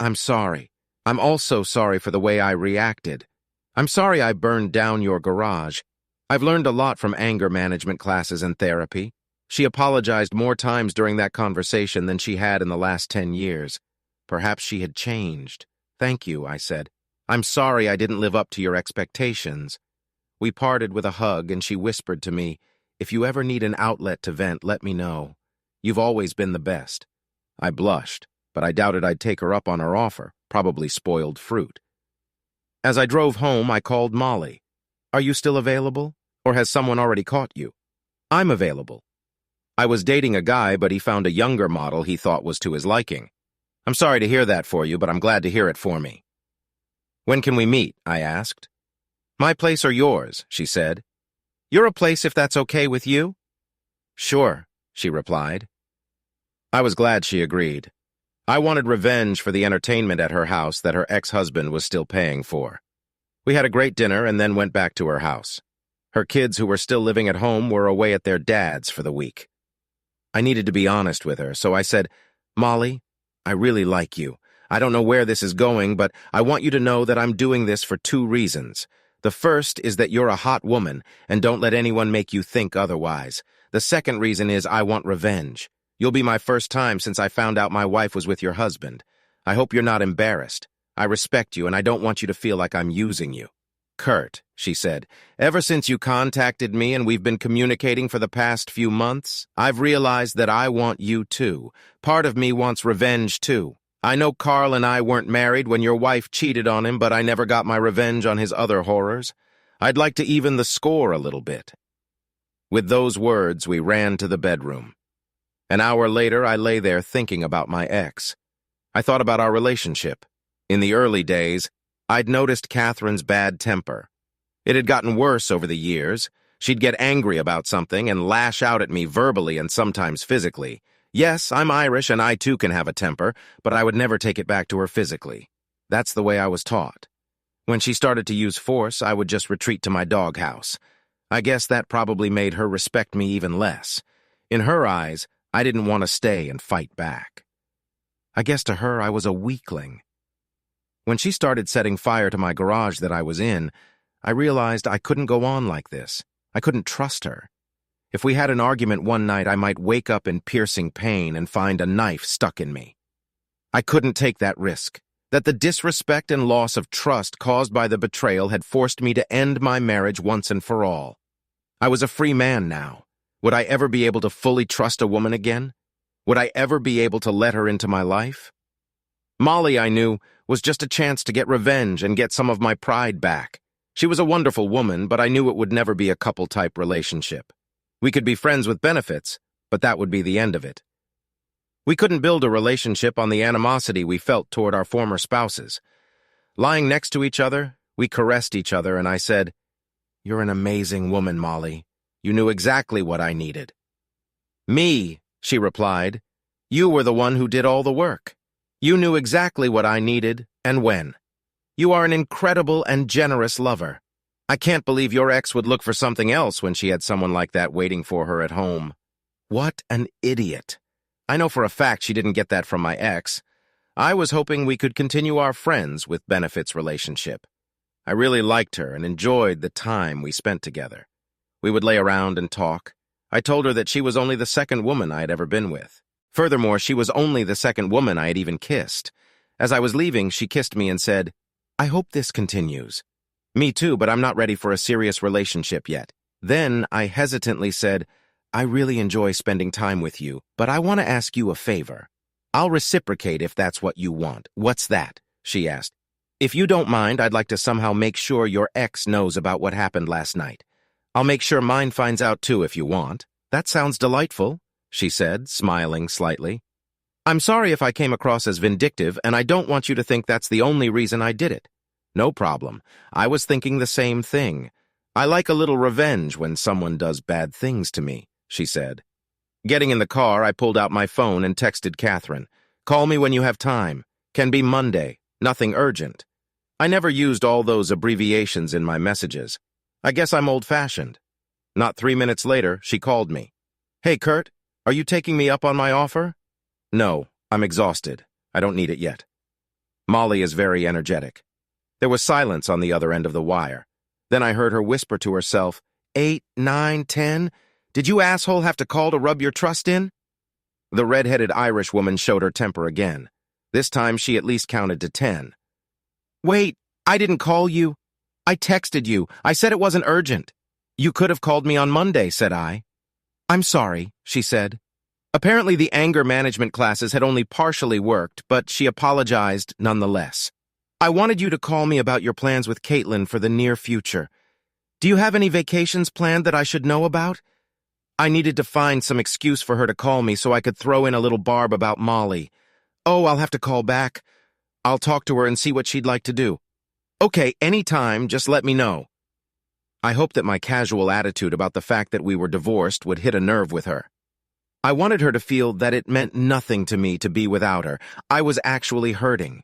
I'm sorry. I'm also sorry for the way I reacted. I'm sorry I burned down your garage. I've learned a lot from anger management classes and therapy. She apologized more times during that conversation than she had in the last 10 years. Perhaps she had changed. "Thank you," I said. I'm sorry I didn't live up to your expectations. We parted with a hug, and she whispered to me, if you ever need an outlet to vent, let me know. You've always been the best. I blushed, but I doubted I'd take her up on her offer, probably spoiled fruit. As I drove home, I called Molly. Are you still available? Or has someone already caught you? I'm available. I was dating a guy, but he found a younger model he thought was to his liking. I'm sorry to hear that for you, but I'm glad to hear it for me. When can we meet? I asked. My place or yours, she said. You're a place if that's okay with you? Sure, she replied. I was glad she agreed. I wanted revenge for the entertainment at her house that her ex-husband was still paying for. We had a great dinner and then went back to her house. Her kids, who were still living at home, were away at their dad's for the week. I needed to be honest with her, so I said, Molly, I really like you. I don't know where this is going, but I want you to know that I'm doing this for 2 reasons. The first is that you're a hot woman, and don't let anyone make you think otherwise. The second reason is I want revenge. You'll be my first time since I found out my wife was with your husband. I hope you're not embarrassed. I respect you, and I don't want you to feel like I'm using you. Kurt, she said, ever since you contacted me and we've been communicating for the past few months, I've realized that I want you too. Part of me wants revenge too. I know Carl and I weren't married when your wife cheated on him, but I never got my revenge on his other horrors. I'd like to even the score a little bit. With those words, we ran to the bedroom. An hour later, I lay there thinking about my ex. I thought about our relationship. In the early days, I'd noticed Catherine's bad temper. It had gotten worse over the years. She'd get angry about something and lash out at me verbally and sometimes physically. Yes, I'm Irish and I too can have a temper, but I would never take it back to her physically. That's the way I was taught. When she started to use force, I would just retreat to my doghouse. I guess that probably made her respect me even less. In her eyes, I didn't want to stay and fight back. I guess to her I was a weakling. When she started setting fire to my garage that I was in, I realized I couldn't go on like this. I couldn't trust her. If we had an argument one night, I might wake up in piercing pain and find a knife stuck in me. I couldn't take that risk. That the disrespect and loss of trust caused by the betrayal had forced me to end my marriage once and for all. I was a free man now. Would I ever be able to fully trust a woman again? Would I ever be able to let her into my life? Molly, I knew, was just a chance to get revenge and get some of my pride back. She was a wonderful woman, but I knew it would never be a couple-type relationship. We could be friends with benefits, but that would be the end of it. We couldn't build a relationship on the animosity we felt toward our former spouses. Lying next to each other, we caressed each other, and I said, "You're an amazing woman, Molly. You knew exactly what I needed." "Me," she replied. "You were the one who did all the work. You knew exactly what I needed and when. You are an incredible and generous lover. I can't believe your ex would look for something else when she had someone like that waiting for her at home." What an idiot. I know for a fact she didn't get that from my ex. I was hoping we could continue our friends with benefits relationship. I really liked her and enjoyed the time we spent together. We would lay around and talk. I told her that she was only the second woman I had ever been with. Furthermore, she was only the second woman I had even kissed. As I was leaving, she kissed me and said, "I hope this continues." "Me too, but I'm not ready for a serious relationship yet." Then I hesitantly said, "I really enjoy spending time with you, but I want to ask you a favor. I'll reciprocate if that's what you want." "What's that?" she asked. "If you don't mind, I'd like to somehow make sure your ex knows about what happened last night. I'll make sure mine finds out too if you want." "That sounds delightful," she said, smiling slightly. "I'm sorry if I came across as vindictive, and I don't want you to think that's the only reason I did it." "No problem. I was thinking the same thing. I like a little revenge when someone does bad things to me," she said. Getting in the car, I pulled out my phone and texted Catherine. "Call me when you have time. Can be Monday. Nothing urgent." I never used all those abbreviations in my messages. I guess I'm old-fashioned. Not 3 minutes later, she called me. "Hey, Kurt, are you taking me up on my offer?" "No, I'm exhausted. I don't need it yet." Molly is very energetic. There was silence on the other end of the wire. Then I heard her whisper to herself, 8, 9, 10. Did you asshole have to call to rub your trust in?" The red-headed Irish woman showed her temper again. This time she at least counted to 10. "Wait, I didn't call you. I texted you. I said it wasn't urgent. You could have called me on Monday, said I. I'm sorry, she said. Apparently the anger management classes had only partially worked, but she apologized nonetheless. I wanted you to call me about your plans with Caitlin for the near future. Do you have any vacations planned that I should know about? I needed to find some excuse for her to call me so I could throw in a little barb about Molly. Oh, I'll have to call back. I'll talk to her and see what she'd like to do. Okay, anytime, just let me know. I hoped that my casual attitude about the fact that we were divorced would hit a nerve with her. I wanted her to feel that it meant nothing to me to be without her. I was actually hurting.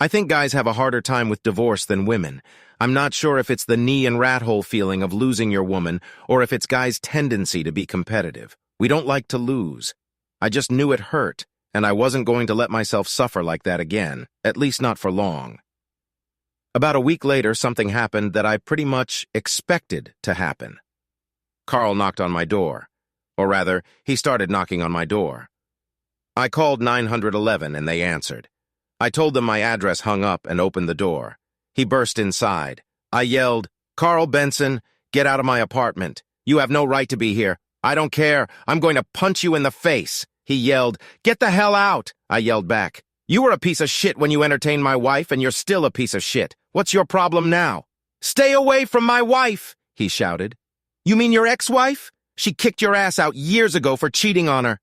I think guys have a harder time with divorce than women. I'm not sure if it's the knee and rat hole feeling of losing your woman or if it's guys' tendency to be competitive. We don't like to lose. I just knew it hurt, and I wasn't going to let myself suffer like that again, at least not for long. About a week later, something happened that I pretty much expected to happen. Carl knocked on my door. Or rather, he started knocking on my door. I called 911 and they answered. I told them my address, hung up, and opened the door. He burst inside. I yelled, "Carl Benson, get out of my apartment. You have no right to be here. I don't care. I'm going to punch you in the face." He yelled, "Get the hell out!" I yelled back. "You were a piece of shit when you entertained my wife, and you're still a piece of shit. What's your problem now?" "Stay away from my wife!" he shouted. "You mean your ex-wife? She kicked your ass out years ago for cheating on her."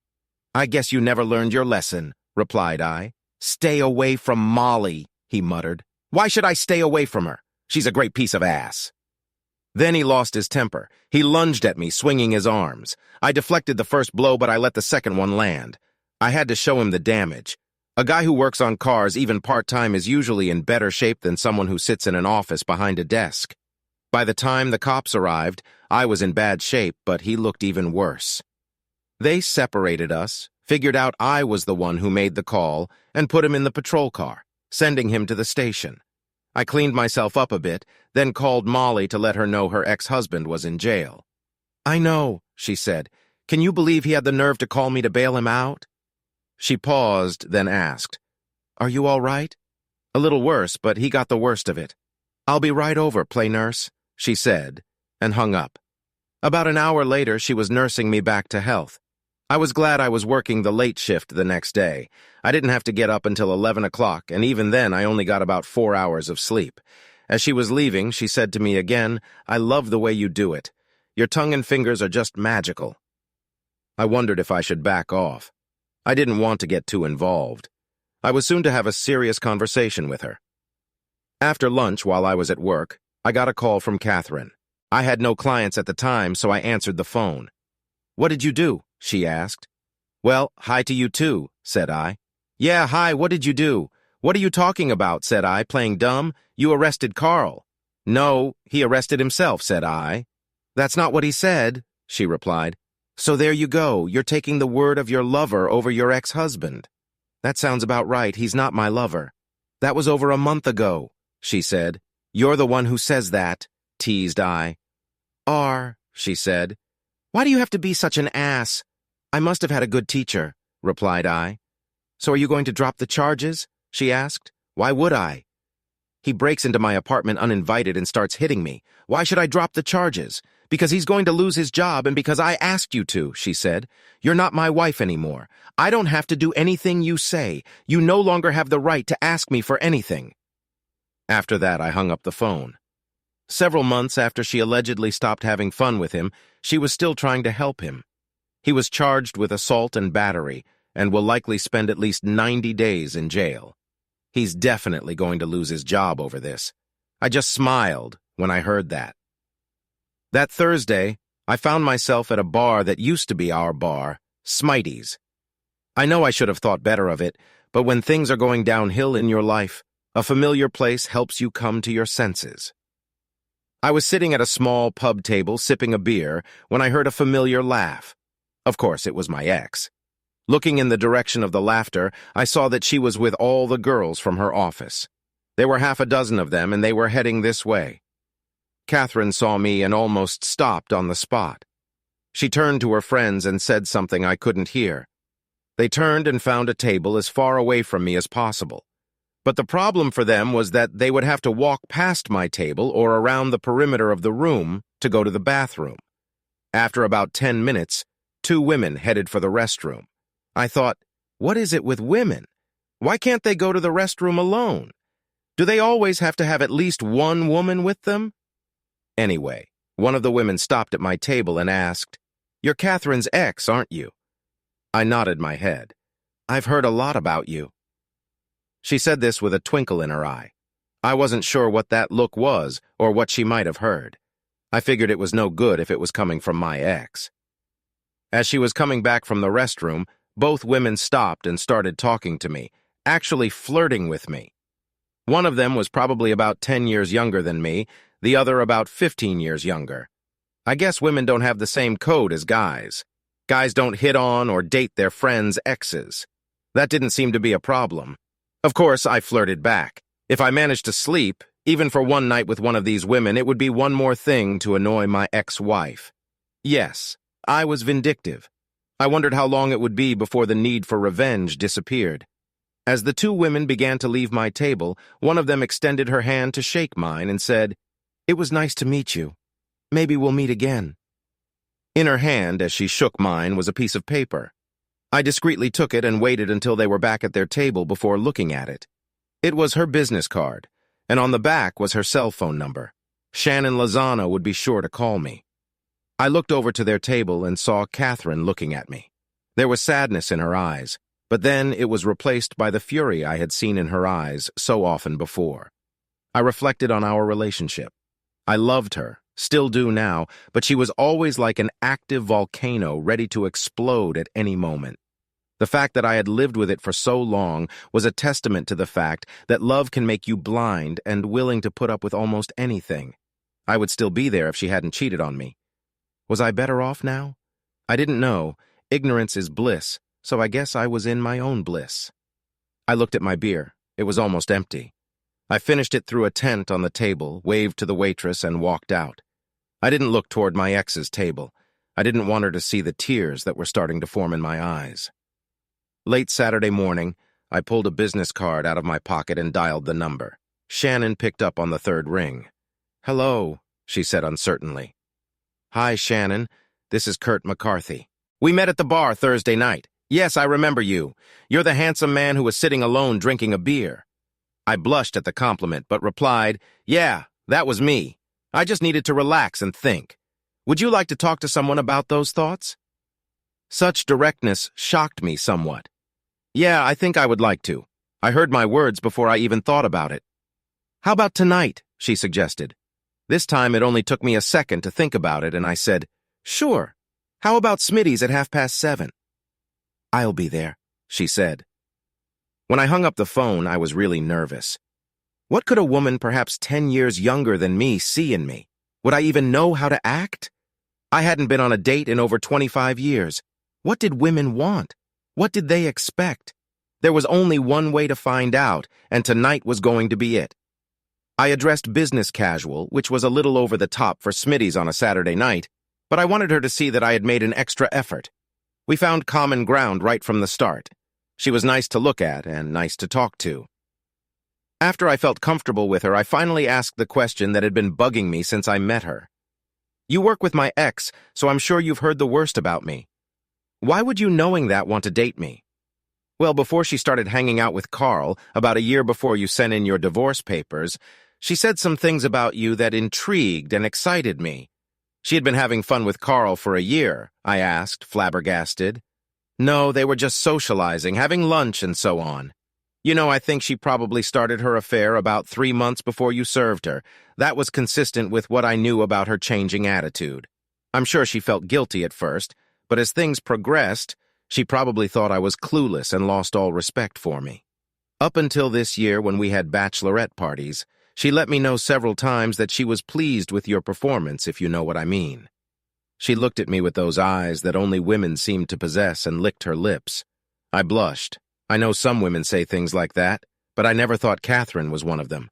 "I guess you never learned your lesson," replied I. "Stay away from Molly," he muttered. "Why should I stay away from her? She's a great piece of ass." Then he lost his temper. He lunged at me, swinging his arms. I deflected the first blow, but I let the second one land. I had to show him the damage. A guy who works on cars, even part-time, is usually in better shape than someone who sits in an office behind a desk. By the time the cops arrived, I was in bad shape, but he looked even worse. They separated us, figured out I was the one who made the call, and put him in the patrol car, sending him to the station. I cleaned myself up a bit, then called Molly to let her know her ex-husband was in jail. "I know," she said. "Can you believe he had the nerve to call me to bail him out?" She paused, then asked, "Are you all right?" "A little worse, but he got the worst of it." "I'll be right over, play nurse," she said, and hung up. About an hour later, she was nursing me back to health. I was glad I was working the late shift the next day. I didn't have to get up until 11 o'clock, and even then I only got about 4 hours of sleep. As she was leaving, she said to me again, "I love the way you do it. Your tongue and fingers are just magical." I wondered if I should back off. I didn't want to get too involved. I was soon to have a serious conversation with her. After lunch, while I was at work, I got a call from Catherine. I had no clients at the time, so I answered the phone. "What did you do?" she asked. "Well, hi to you too," said I. "Yeah, hi, what did you do?" "What are you talking about?" said I, playing dumb. "You arrested Carl." "No, he arrested himself," said I. "That's not what he said," she replied. "So there you go, you're taking the word of your lover over your ex-husband." "That sounds about right, he's not my lover." "That was over a month ago," she said. "You're the one who says that," teased I. She said. "Why do you have to be such an ass?" "I must have had a good teacher," replied I. "So are you going to drop the charges?" she asked. "Why would I?" "He breaks into my apartment uninvited and starts hitting me. Why should I drop the charges?" "Because he's going to lose his job and because I asked you to," she said. "You're not my wife anymore. I don't have to do anything you say. You no longer have the right to ask me for anything." After that, I hung up the phone. Several months after she allegedly stopped having fun with him, she was still trying to help him. He was charged with assault and battery and will likely spend at least 90 days in jail. He's definitely going to lose his job over this. I just smiled when I heard that. That Thursday, I found myself at a bar that used to be our bar, Smitey's. I know I should have thought better of it, but when things are going downhill in your life, a familiar place helps you come to your senses. I was sitting at a small pub table sipping a beer when I heard a familiar laugh. Of course, it was my ex. Looking in the direction of the laughter, I saw that she was with all the girls from her office. There were half a dozen of them, and they were heading this way. Catherine saw me and almost stopped on the spot. She turned to her friends and said something I couldn't hear. They turned and found a table as far away from me as possible. But the problem for them was that they would have to walk past my table or around the perimeter of the room to go to the bathroom. After about 10 minutes, 2 women headed for the restroom. I thought, what is it with women? Why can't they go to the restroom alone? Do they always have to have at least one woman with them? Anyway, one of the women stopped at my table and asked, "You're Catherine's ex, aren't you?" I nodded my head. "I've heard a lot about you." She said this with a twinkle in her eye. I wasn't sure what that look was or what she might have heard. I figured it was no good if it was coming from my ex. As she was coming back from the restroom, both women stopped and started talking to me, actually flirting with me. One of them was probably about 10 years younger than me, the other about 15 years younger. I guess women don't have the same code as guys. Guys don't hit on or date their friends' exes. That didn't seem to be a problem. Of course, I flirted back. If I managed to sleep, even for one night with one of these women, it would be one more thing to annoy my ex-wife. Yes, I was vindictive. I wondered how long it would be before the need for revenge disappeared. As the 2 women began to leave my table, one of them extended her hand to shake mine and said, "It was nice to meet you. Maybe we'll meet again." In her hand, as she shook mine, was a piece of paper. I discreetly took it and waited until they were back at their table before looking at it. It was her business card, and on the back was her cell phone number. Shannon Lozano would be sure to call me. I looked over to their table and saw Catherine looking at me. There was sadness in her eyes, but then it was replaced by the fury I had seen in her eyes so often before. I reflected on our relationship. I loved her, still do now, but she was always like an active volcano ready to explode at any moment. The fact that I had lived with it for so long was a testament to the fact that love can make you blind and willing to put up with almost anything. I would still be there if she hadn't cheated on me. Was I better off now? I didn't know. Ignorance is bliss, so I guess I was in my own bliss. I looked at my beer. It was almost empty. I finished it through a tent on the table, waved to the waitress, and walked out. I didn't look toward my ex's table. I didn't want her to see the tears that were starting to form in my eyes. Late Saturday morning, I pulled a business card out of my pocket and dialed the number. Shannon picked up on the 3rd ring. "Hello," she said uncertainly. "Hi, Shannon. This is Kurt McCarthy. We met at the bar Thursday night. Yes, I remember you. You're the handsome man who was sitting alone drinking a beer." I blushed at the compliment, but replied, "Yeah, that was me. I just needed to relax and think. Would you like to talk to someone about those thoughts?" Such directness shocked me somewhat. "Yeah, I think I would like to." I heard my words before I even thought about it. "How about tonight?" she suggested. This time it only took me a second to think about it, and I said, "Sure. How about Smitty's at 7:30?" "I'll be there," she said. When I hung up the phone, I was really nervous. What could a woman perhaps 10 years younger than me see in me? Would I even know how to act? I hadn't been on a date in over 25 years. What did women want? What did they expect? There was only one way to find out, and tonight was going to be it. I addressed business casual, which was a little over the top for Smitty's on a Saturday night, but I wanted her to see that I had made an extra effort. We found common ground right from the start. She was nice to look at and nice to talk to. After I felt comfortable with her, I finally asked the question that had been bugging me since I met her. "You work with my ex, so I'm sure you've heard the worst about me. Why would you, knowing that, want to date me?" "Well, before she started hanging out with Carl, about a year before you sent in your divorce papers, she said some things about you that intrigued and excited me." "She had been having fun with Carl for a year?" I asked, flabbergasted. "No, they were just socializing, having lunch and so on. You know, I think she probably started her affair about 3 months before you served her. That was consistent with what I knew about her changing attitude. I'm sure she felt guilty at first, but as things progressed, she probably thought I was clueless and lost all respect for me. Up until this year when we had bachelorette parties, she let me know several times that she was pleased with your performance, if you know what I mean." She looked at me with those eyes that only women seem to possess and licked her lips. I blushed. I know some women say things like that, but I never thought Catherine was one of them.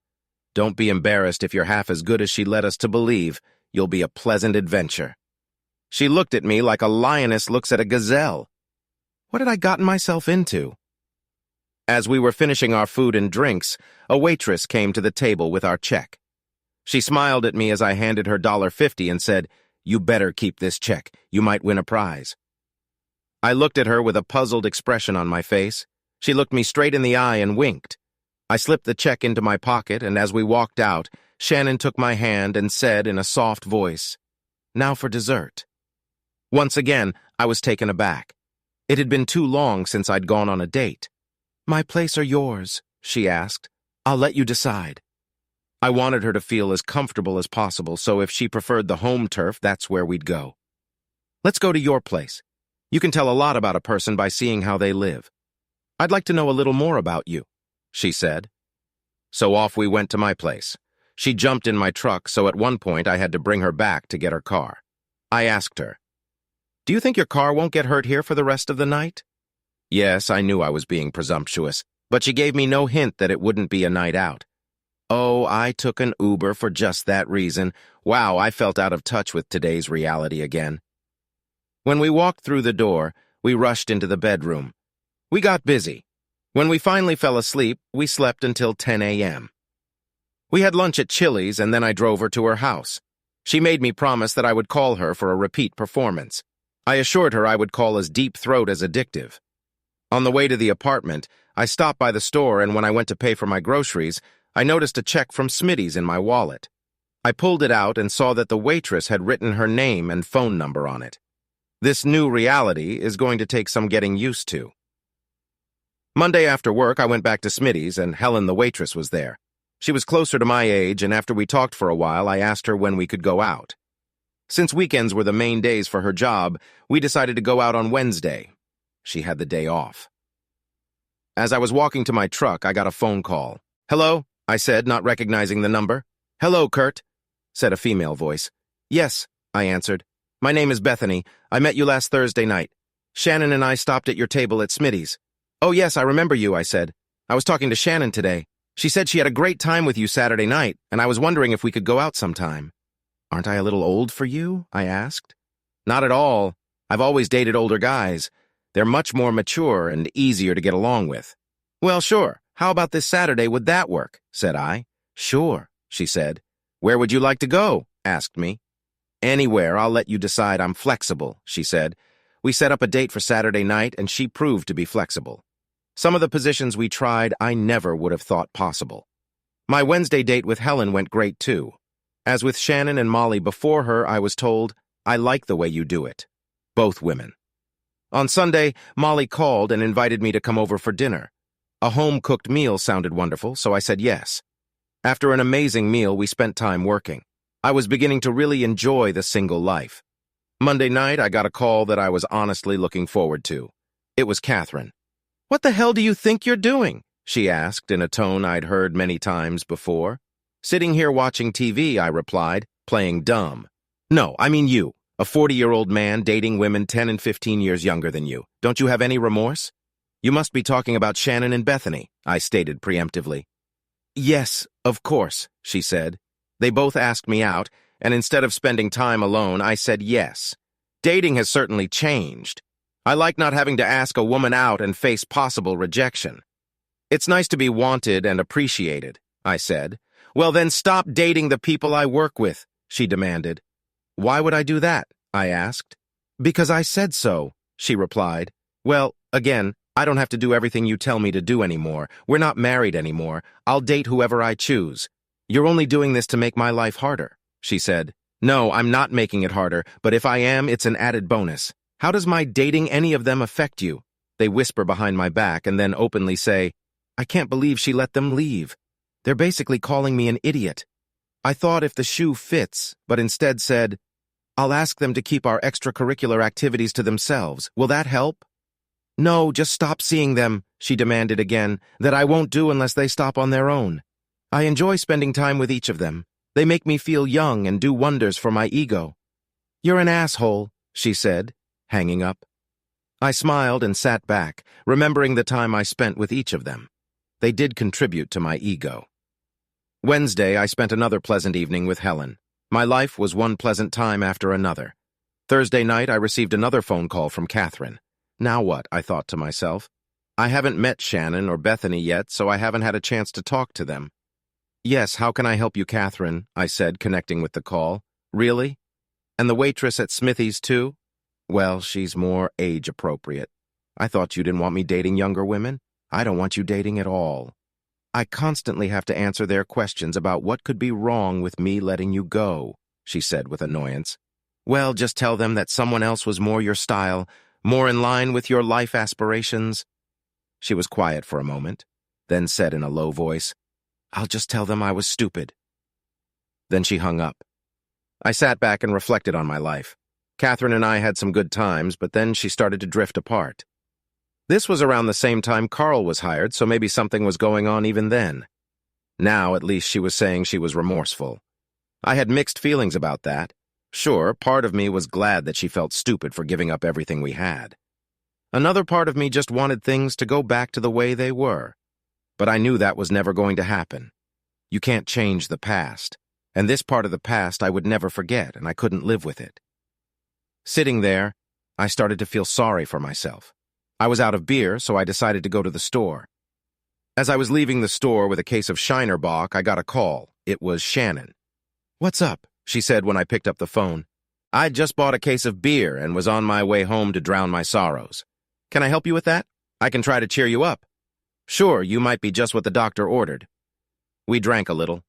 Don't be embarrassed if you're half as good as she led us to believe. You'll be a pleasant adventure. She looked at me like a lioness looks at a gazelle. What had I gotten myself into? As we were finishing our food and drinks, a waitress came to the table with our check. She smiled at me as I handed her $1.50 and said, "You better keep this check. You might win a prize." I looked at her with a puzzled expression on my face. She looked me straight in the eye and winked. I slipped the check into my pocket, and as we walked out, Shannon took my hand and said in a soft voice, "Now for dessert." Once again, I was taken aback. It had been too long since I'd gone on a date. "My place or yours?" she asked. "I'll let you decide." I wanted her to feel as comfortable as possible, so if she preferred the home turf, that's where we'd go. "Let's go to your place. You can tell a lot about a person by seeing how they live. I'd like to know a little more about you," she said. So off we went to my place. She jumped in my truck, so at one point I had to bring her back to get her car. I asked her, "Do you think your car won't get hurt here for the rest of the night?" Yes, I knew I was being presumptuous, but she gave me no hint that it wouldn't be a night out. Oh, I took an Uber for just that reason. Wow, I felt out of touch with today's reality again. When we walked through the door, we rushed into the bedroom. We got busy. When we finally fell asleep, we slept until 10 a.m. We had lunch at Chili's, and then I drove her to her house. She made me promise that I would call her for a repeat performance. I assured her I would call as deep throat as addictive. On the way to the apartment, I stopped by the store, and when I went to pay for my groceries, I noticed a check from Smitty's in my wallet. I pulled it out and saw that the waitress had written her name and phone number on it. This new reality is going to take some getting used to. Monday after work, I went back to Smitty's, and Helen, the waitress, was there. She was closer to my age, and after we talked for a while, I asked her when we could go out. Since weekends were the main days for her job, we decided to go out on Wednesday. She had the day off. As I was walking to my truck, I got a phone call. "Hello?" I said, not recognizing the number. "Hello, Kurt," said a female voice. "Yes," I answered. "My name is Bethany. I met you last Thursday night. Shannon and I stopped at your table at Smitty's." "Oh, yes, I remember you," I said. "I was talking to Shannon today. She said she had a great time with you Saturday night, and I was wondering if we could go out sometime." "Aren't I a little old for you?" I asked. "Not at all. I've always dated older guys. They're much more mature and easier to get along with." "Well, sure. How about this Saturday? Would that work?" said I. "Sure," she said. "Where would you like to go?" asked me. "Anywhere. I'll let you decide. I'm flexible," she said. We set up a date for Saturday night, and she proved to be flexible. Some of the positions we tried I never would have thought possible. My Wednesday date with Helen went great, too. As with Shannon and Molly before her, I was told, "I like the way you do it." Both women. On Sunday, Molly called and invited me to come over for dinner. A home-cooked meal sounded wonderful, so I said yes. After an amazing meal, we spent time working. I was beginning to really enjoy the single life. Monday night, I got a call that I was honestly looking forward to. It was Catherine. "What the hell do you think you're doing?" she asked in a tone I'd heard many times before. "Sitting here watching TV," I replied, playing dumb. "No, I mean you, a 40-year-old man dating women 10 and 15 years younger than you. Don't you have any remorse?" "You must be talking about Shannon and Bethany," I stated preemptively. "Yes, of course," she said. They both asked me out, and instead of spending time alone, I said yes. Dating has certainly changed. I like not having to ask a woman out and face possible rejection. "It's nice to be wanted and appreciated," I said. "Well, then stop dating the people I work with," she demanded. "Why would I do that?" I asked. "Because I said so," she replied. "Well, again, I don't have to do everything you tell me to do anymore. We're not married anymore. I'll date whoever I choose." "You're only doing this to make my life harder," she said. "No, I'm not making it harder, but if I am, it's an added bonus. How does my dating any of them affect you?" They whisper behind my back and then openly say, "I can't believe she let them leave. They're basically calling me an idiot." I thought if the shoe fits, but instead said, "I'll ask them to keep our extracurricular activities to themselves. Will that help?" "No, just stop seeing them," she demanded again, "that I won't do unless they stop on their own. I enjoy spending time with each of them. They make me feel young and do wonders for my ego." "You're an asshole," she said, hanging up. I smiled and sat back, remembering the time I spent with each of them. They did contribute to my ego. Wednesday, I spent another pleasant evening with Helen. My life was one pleasant time after another. Thursday night, I received another phone call from Catherine. Now what, I thought to myself. I haven't met Shannon or Bethany yet, so I haven't had a chance to talk to them. Yes, how can I help you, Catherine? I said, connecting with the call. Really? And the waitress at Smithy's, too? Well, she's more age-appropriate. I thought you didn't want me dating younger women. I don't want you dating at all. I constantly have to answer their questions about what could be wrong with me letting you go, she said with annoyance. Well, just tell them that someone else was more your style, more in line with your life aspirations. She was quiet for a moment, then said in a low voice, I'll just tell them I was stupid. Then she hung up. I sat back and reflected on my life. Catherine and I had some good times, but then she started to drift apart. This was around the same time Carl was hired, so maybe something was going on even then. Now, at least, she was saying she was remorseful. I had mixed feelings about that. Sure, part of me was glad that she felt stupid for giving up everything we had. Another part of me just wanted things to go back to the way they were. But I knew that was never going to happen. You can't change the past, and this part of the past I would never forget, and I couldn't live with it. Sitting there, I started to feel sorry for myself. I was out of beer, so I decided to go to the store. As I was leaving the store with a case of Shiner Bock, I got a call. It was Shannon. What's up? She said when I picked up the phone. I'd just bought a case of beer and was on my way home to drown my sorrows. Can I help you with that? I can try to cheer you up. Sure, you might be just what the doctor ordered. We drank a little.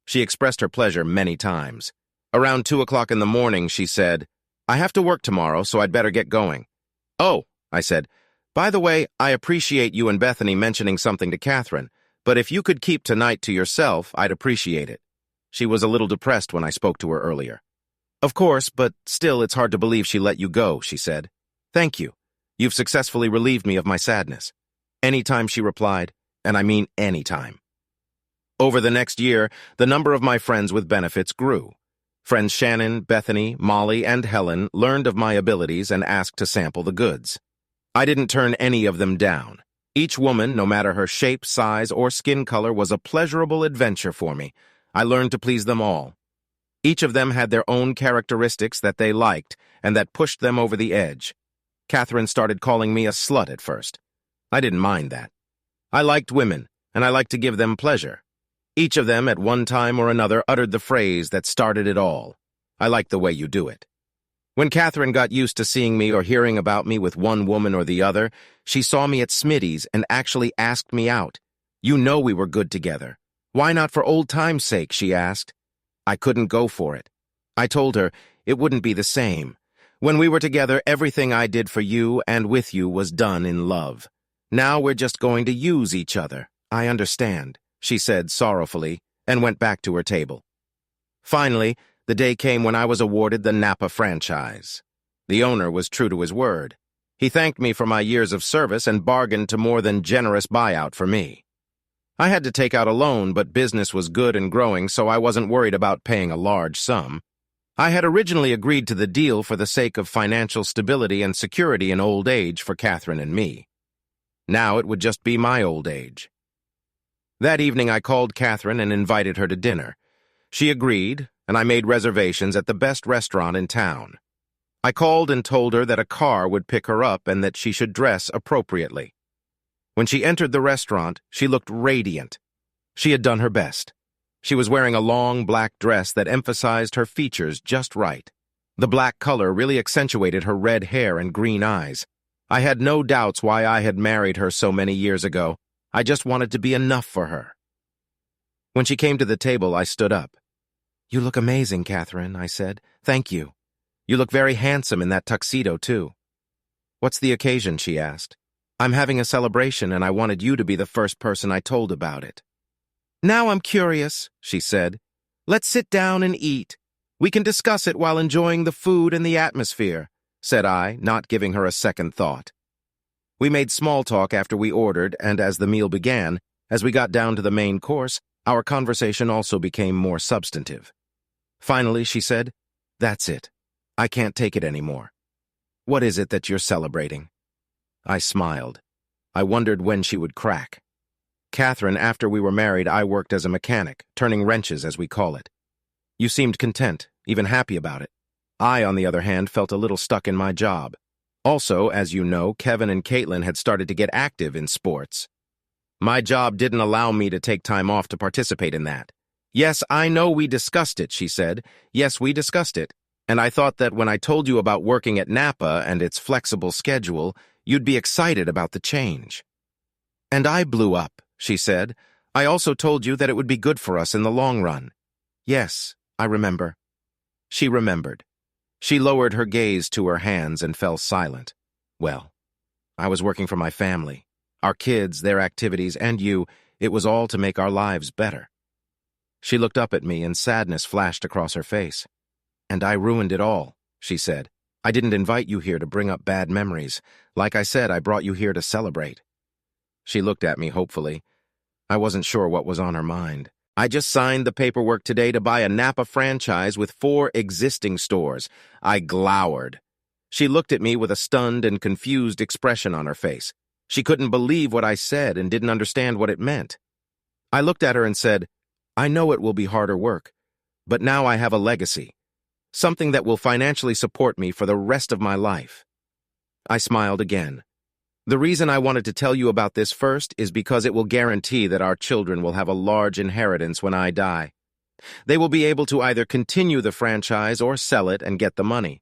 She expressed her pleasure many times. Around 2 o'clock in the morning, she said, I have to work tomorrow, so I'd better get going. Oh, I said, by the way, I appreciate you and Bethany mentioning something to Catherine, but if you could keep tonight to yourself, I'd appreciate it. She was a little depressed when I spoke to her earlier. Of course, but still it's hard to believe she let you go, she said. Thank you. You've successfully relieved me of my sadness. Anytime, she replied, and I mean anytime. Over the next year, the number of my friends with benefits grew. Friends Shannon, Bethany, Molly, and Helen learned of my abilities and asked to sample the goods. I didn't turn any of them down. Each woman, no matter her shape, size, or skin color, was a pleasurable adventure for me. I learned to please them all. Each of them had their own characteristics that they liked and that pushed them over the edge. Catherine started calling me a slut at first. I didn't mind that. I liked women, and I liked to give them pleasure. Each of them, at one time or another, uttered the phrase that started it all. I like the way you do it. When Catherine got used to seeing me or hearing about me with one woman or the other, she saw me at Smitty's and actually asked me out. You know we were good together. Why not for old time's sake, she asked. I couldn't go for it. I told her it wouldn't be the same. When we were together, everything I did for you and with you was done in love. Now we're just going to use each other. I understand, she said sorrowfully, and went back to her table. Finally, the day came when I was awarded the Napa franchise. The owner was true to his word. He thanked me for my years of service and bargained to more than generous buyout for me. I had to take out a loan, but business was good and growing, so I wasn't worried about paying a large sum. I had originally agreed to the deal for the sake of financial stability and security in old age for Catherine and me. Now it would just be my old age. That evening I called Catherine and invited her to dinner. She agreed, and I made reservations at the best restaurant in town. I called and told her that a car would pick her up and that she should dress appropriately. When she entered the restaurant, she looked radiant. She had done her best. She was wearing a long black dress that emphasized her features just right. The black color really accentuated her red hair and green eyes. I had no doubts why I had married her so many years ago. I just wanted to be enough for her. When she came to the table, I stood up. You look amazing, Catherine, I said. Thank you. You look very handsome in that tuxedo, too. What's the occasion, she asked. I'm having a celebration, and I wanted you to be the first person I told about it. Now I'm curious, she said. Let's sit down and eat. We can discuss it while enjoying the food and the atmosphere, said I, not giving her a second thought. We made small talk after we ordered, and as the meal began, as we got down to the main course, our conversation also became more substantive. Finally, she said, That's it. I can't take it anymore. What is it that you're celebrating? I smiled. I wondered when she would crack. Catherine, after we were married, I worked as a mechanic, turning wrenches, as we call it. You seemed content, even happy about it. I, on the other hand, felt a little stuck in my job. Also, as you know, Kevin and Caitlin had started to get active in sports. My job didn't allow me to take time off to participate in that. Yes, I know we discussed it, she said. Yes, we discussed it. And I thought that when I told you about working at Napa and its flexible schedule, you'd be excited about the change. And I blew up, she said. I also told you that it would be good for us in the long run. Yes, I remember. She remembered. She lowered her gaze to her hands and fell silent. Well, I was working for my family. Our kids, their activities, and you, it was all to make our lives better. She looked up at me and sadness flashed across her face. And I ruined it all, she said. I didn't invite you here to bring up bad memories. Like I said, I brought you here to celebrate. She looked at me hopefully. I wasn't sure what was on her mind. I just signed the paperwork today to buy a Napa franchise with 4 existing stores. I glowered. She looked at me with a stunned and confused expression on her face. She couldn't believe what I said and didn't understand what it meant. I looked at her and said, I know it will be harder work, but now I have a legacy. Something that will financially support me for the rest of my life. I smiled again. The reason I wanted to tell you about this first is because it will guarantee that our children will have a large inheritance when I die. They will be able to either continue the franchise or sell it and get the money.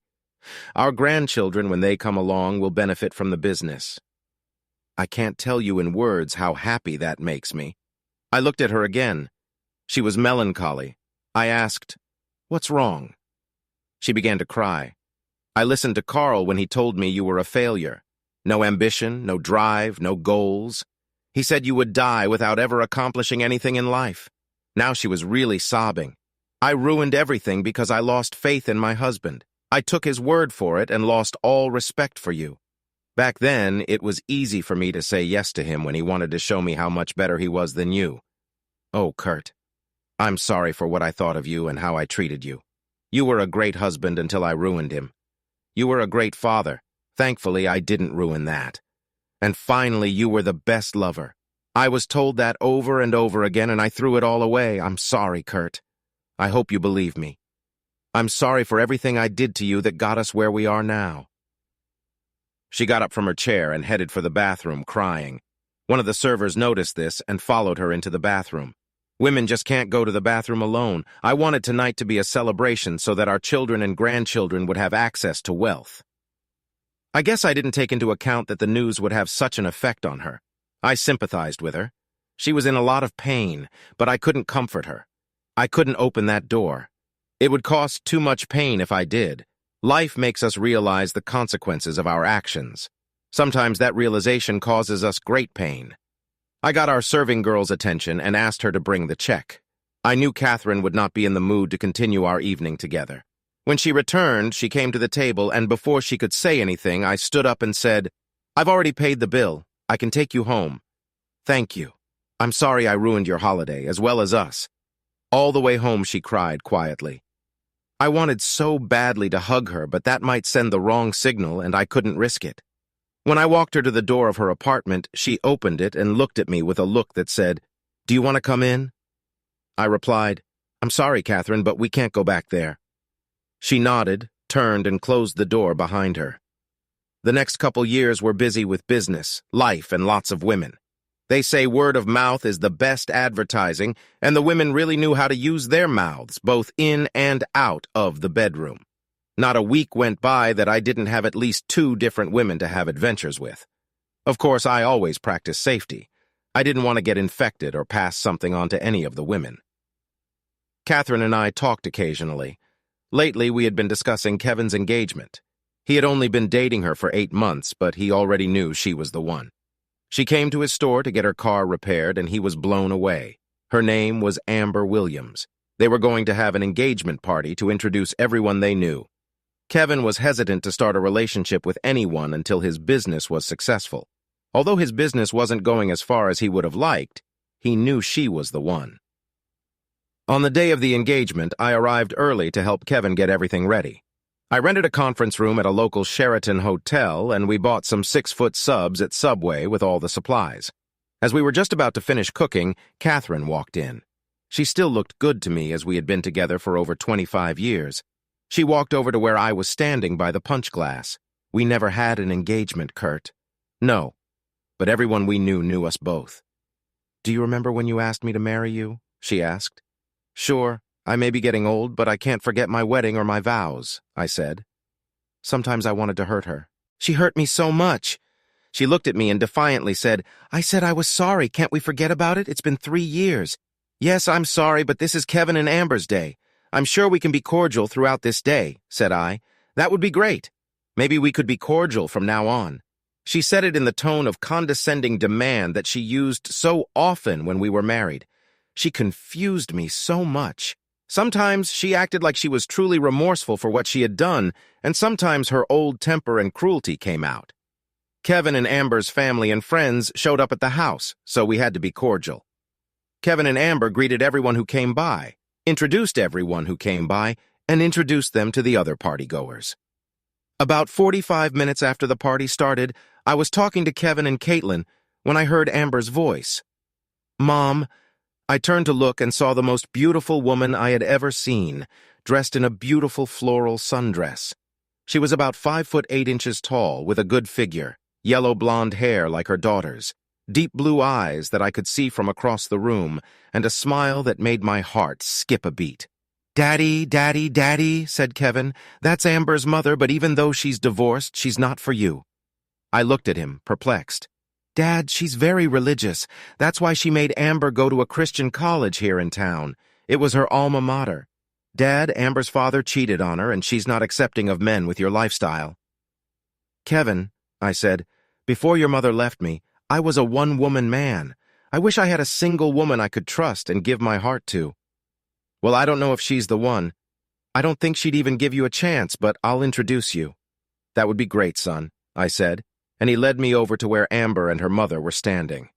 Our grandchildren, when they come along, will benefit from the business. I can't tell you in words how happy that makes me. I looked at her again. She was melancholy. I asked, "What's wrong?" She began to cry. I listened to Carl when he told me you were a failure. No ambition, no drive, no goals. He said you would die without ever accomplishing anything in life. Now she was really sobbing. I ruined everything because I lost faith in my husband. I took his word for it and lost all respect for you. Back then, it was easy for me to say yes to him when he wanted to show me how much better he was than you. Oh, Kurt, I'm sorry for what I thought of you and how I treated you. You were a great husband until I ruined him. You were a great father. Thankfully, I didn't ruin that. And finally, you were the best lover. I was told that over and over again, and I threw it all away. I'm sorry, Kurt. I hope you believe me. I'm sorry for everything I did to you that got us where we are now. She got up from her chair and headed for the bathroom, crying. One of the servers noticed this and followed her into the bathroom. Women just can't go to the bathroom alone. I wanted tonight to be a celebration so that our children and grandchildren would have access to wealth. I guess I didn't take into account that the news would have such an effect on her. I sympathized with her. She was in a lot of pain, but I couldn't comfort her. I couldn't open that door. It would cost too much pain if I did. Life makes us realize the consequences of our actions. Sometimes that realization causes us great pain. I got our serving girl's attention and asked her to bring the check. I knew Catherine would not be in the mood to continue our evening together. When she returned, she came to the table, and before she could say anything, I stood up and said, "I've already paid the bill. I can take you home." "Thank you. I'm sorry I ruined your holiday, as well as us." All the way home, she cried quietly. I wanted so badly to hug her, but that might send the wrong signal, and I couldn't risk it. When I walked her to the door of her apartment, she opened it and looked at me with a look that said, "Do you want to come in?" I replied, "I'm sorry, Catherine, but we can't go back there." She nodded, turned, and closed the door behind her. The next couple years were busy with business, life, and lots of women. They say word of mouth is the best advertising, and the women really knew how to use their mouths, both in and out of the bedroom. Not a week went by that I didn't have at least 2 different women to have adventures with. Of course, I always practiced safety. I didn't want to get infected or pass something on to any of the women. Catherine and I talked occasionally. Lately, we had been discussing Kevin's engagement. He had only been dating her for 8 months, but he already knew she was the one. She came to his store to get her car repaired, and he was blown away. Her name was Amber Williams. They were going to have an engagement party to introduce everyone they knew. Kevin was hesitant to start a relationship with anyone until his business was successful. Although his business wasn't going as far as he would have liked, he knew she was the one. On the day of the engagement, I arrived early to help Kevin get everything ready. I rented a conference room at a local Sheraton hotel, and we bought some 6-foot subs at Subway with all the supplies. As we were just about to finish cooking, Catherine walked in. She still looked good to me as we had been together for over 25 years. She walked over to where I was standing by the punch glass. We never had an engagement, Kurt. No, but everyone we knew us both. Do you remember when you asked me to marry you? She asked. Sure, I may be getting old, but I can't forget my wedding or my vows, I said. Sometimes I wanted to hurt her. She hurt me so much. She looked at me and defiantly said, I said I was sorry. Can't we forget about it? It's been 3 years. Yes, I'm sorry, but this is Kevin and Amber's day. I'm sure we can be cordial throughout this day, said I. That would be great. Maybe we could be cordial from now on. She said it in the tone of condescending demand that she used so often when we were married. She confused me so much. Sometimes she acted like she was truly remorseful for what she had done, and sometimes her old temper and cruelty came out. Kevin and Amber's family and friends showed up at the house, so we had to be cordial. Kevin and Amber greeted everyone who came by, introduced everyone who came by, and introduced them to the other partygoers. About 45 minutes after the party started, I was talking to Kevin and Caitlin when I heard Amber's voice. Mom, I turned to look and saw the most beautiful woman I had ever seen, dressed in a beautiful floral sundress. She was about 5'8" tall, with a good figure, yellow blonde hair like her daughter's, deep blue eyes that I could see from across the room, and a smile that made my heart skip a beat. Daddy, Daddy, Daddy, said Kevin. That's Amber's mother, but even though she's divorced, she's not for you. I looked at him, perplexed. Dad, she's very religious. That's why she made Amber go to a Christian college here in town. It was her alma mater. Dad, Amber's father cheated on her, and she's not accepting of men with your lifestyle. Kevin, I said, before your mother left me, I was a one-woman man. I wish I had a single woman I could trust and give my heart to. Well, I don't know if she's the one. I don't think she'd even give you a chance, but I'll introduce you. That would be great, son, I said, and he led me over to where Amber and her mother were standing.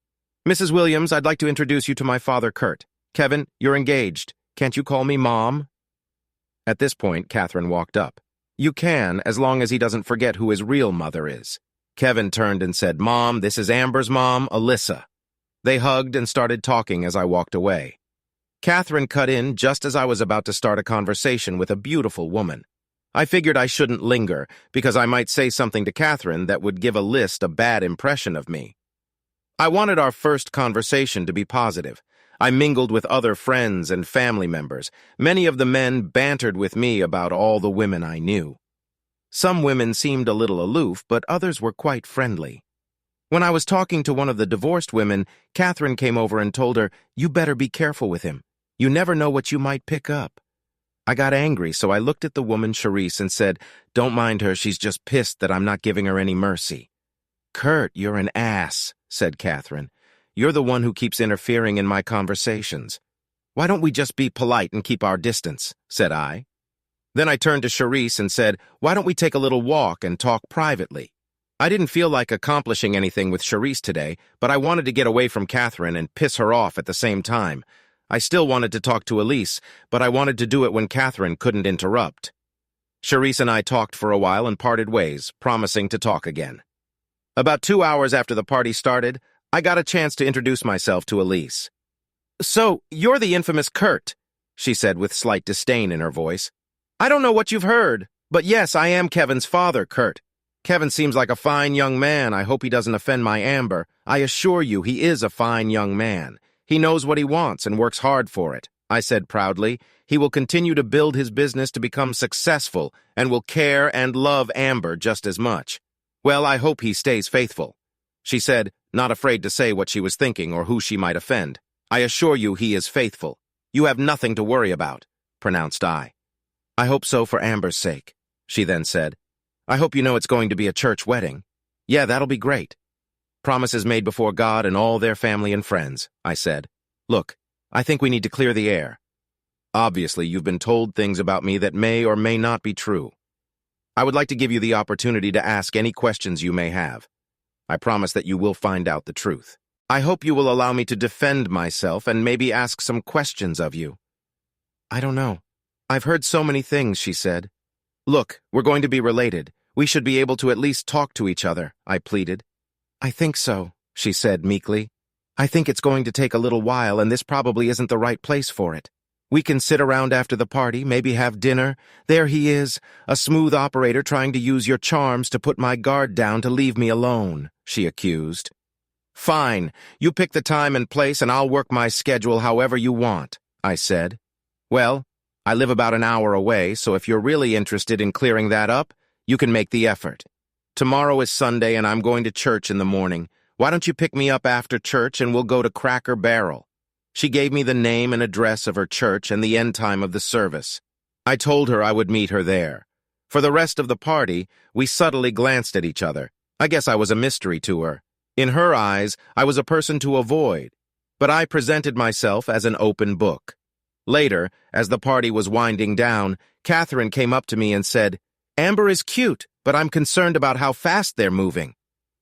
Mrs. Williams, I'd like to introduce you to my father, Kurt. Kevin, you're engaged. Can't you call me Mom? At this point, Catherine walked up. You can, as long as he doesn't forget who his real mother is. Kevin turned and said, Mom, this is Amber's mom, Alyssa. They hugged and started talking as I walked away. Catherine cut in just as I was about to start a conversation with a beautiful woman. I figured I shouldn't linger, because I might say something to Catherine that would give Alyssa a bad impression of me. I wanted our first conversation to be positive. I mingled with other friends and family members. Many of the men bantered with me about all the women I knew. Some women seemed a little aloof, but others were quite friendly. When I was talking to one of the divorced women, Catherine came over and told her, You better be careful with him. You never know what you might pick up. I got angry, so I looked at the woman, Charisse, and said, Don't mind her, she's just pissed that I'm not giving her any mercy. Kurt, you're an ass, said Catherine. You're the one who keeps interfering in my conversations. Why don't we just be polite and keep our distance, said I. Then I turned to Charisse and said, Why don't we take a little walk and talk privately? I didn't feel like accomplishing anything with Charisse today, but I wanted to get away from Catherine and piss her off at the same time. I still wanted to talk to Elise, but I wanted to do it when Catherine couldn't interrupt. Charisse and I talked for a while and parted ways, promising to talk again. About 2 hours after the party started, I got a chance to introduce myself to Elise. So, you're the infamous Kurt, she said with slight disdain in her voice. I don't know what you've heard, but yes, I am Kevin's father, Kurt. Kevin seems like a fine young man. I hope he doesn't offend my Amber. I assure you he is a fine young man. He knows what he wants and works hard for it, I said proudly. He will continue to build his business to become successful and will care and love Amber just as much. Well, I hope he stays faithful, she said, not afraid to say what she was thinking or who she might offend. I assure you he is faithful. You have nothing to worry about, pronounced I. I hope so for Amber's sake, she then said. I hope you know it's going to be a church wedding. Yeah, that'll be great. Promises made before God and all their family and friends, I said. Look, I think we need to clear the air. Obviously, you've been told things about me that may or may not be true. I would like to give you the opportunity to ask any questions you may have. I promise that you will find out the truth. I hope you will allow me to defend myself and maybe ask some questions of you. I don't know. I've heard so many things, she said. Look, we're going to be related. We should be able to at least talk to each other, I pleaded. I think so, she said meekly. I think it's going to take a little while, and this probably isn't the right place for it. We can sit around after the party, maybe have dinner. There he is, a smooth operator trying to use your charms to put my guard down to leave me alone," she accused. "Fine, you pick the time and place and I'll work my schedule however you want," I said. "Well, I live about an hour away, so if you're really interested in clearing that up, you can make the effort. Tomorrow is Sunday and I'm going to church in the morning. Why don't you pick me up after church and we'll go to Cracker Barrel?" She gave me the name and address of her church and the end time of the service. I told her I would meet her there. For the rest of the party, we subtly glanced at each other. I guess I was a mystery to her. In her eyes, I was a person to avoid, but I presented myself as an open book. Later, as the party was winding down, Catherine came up to me and said, "Amber is cute, but I'm concerned about how fast they're moving.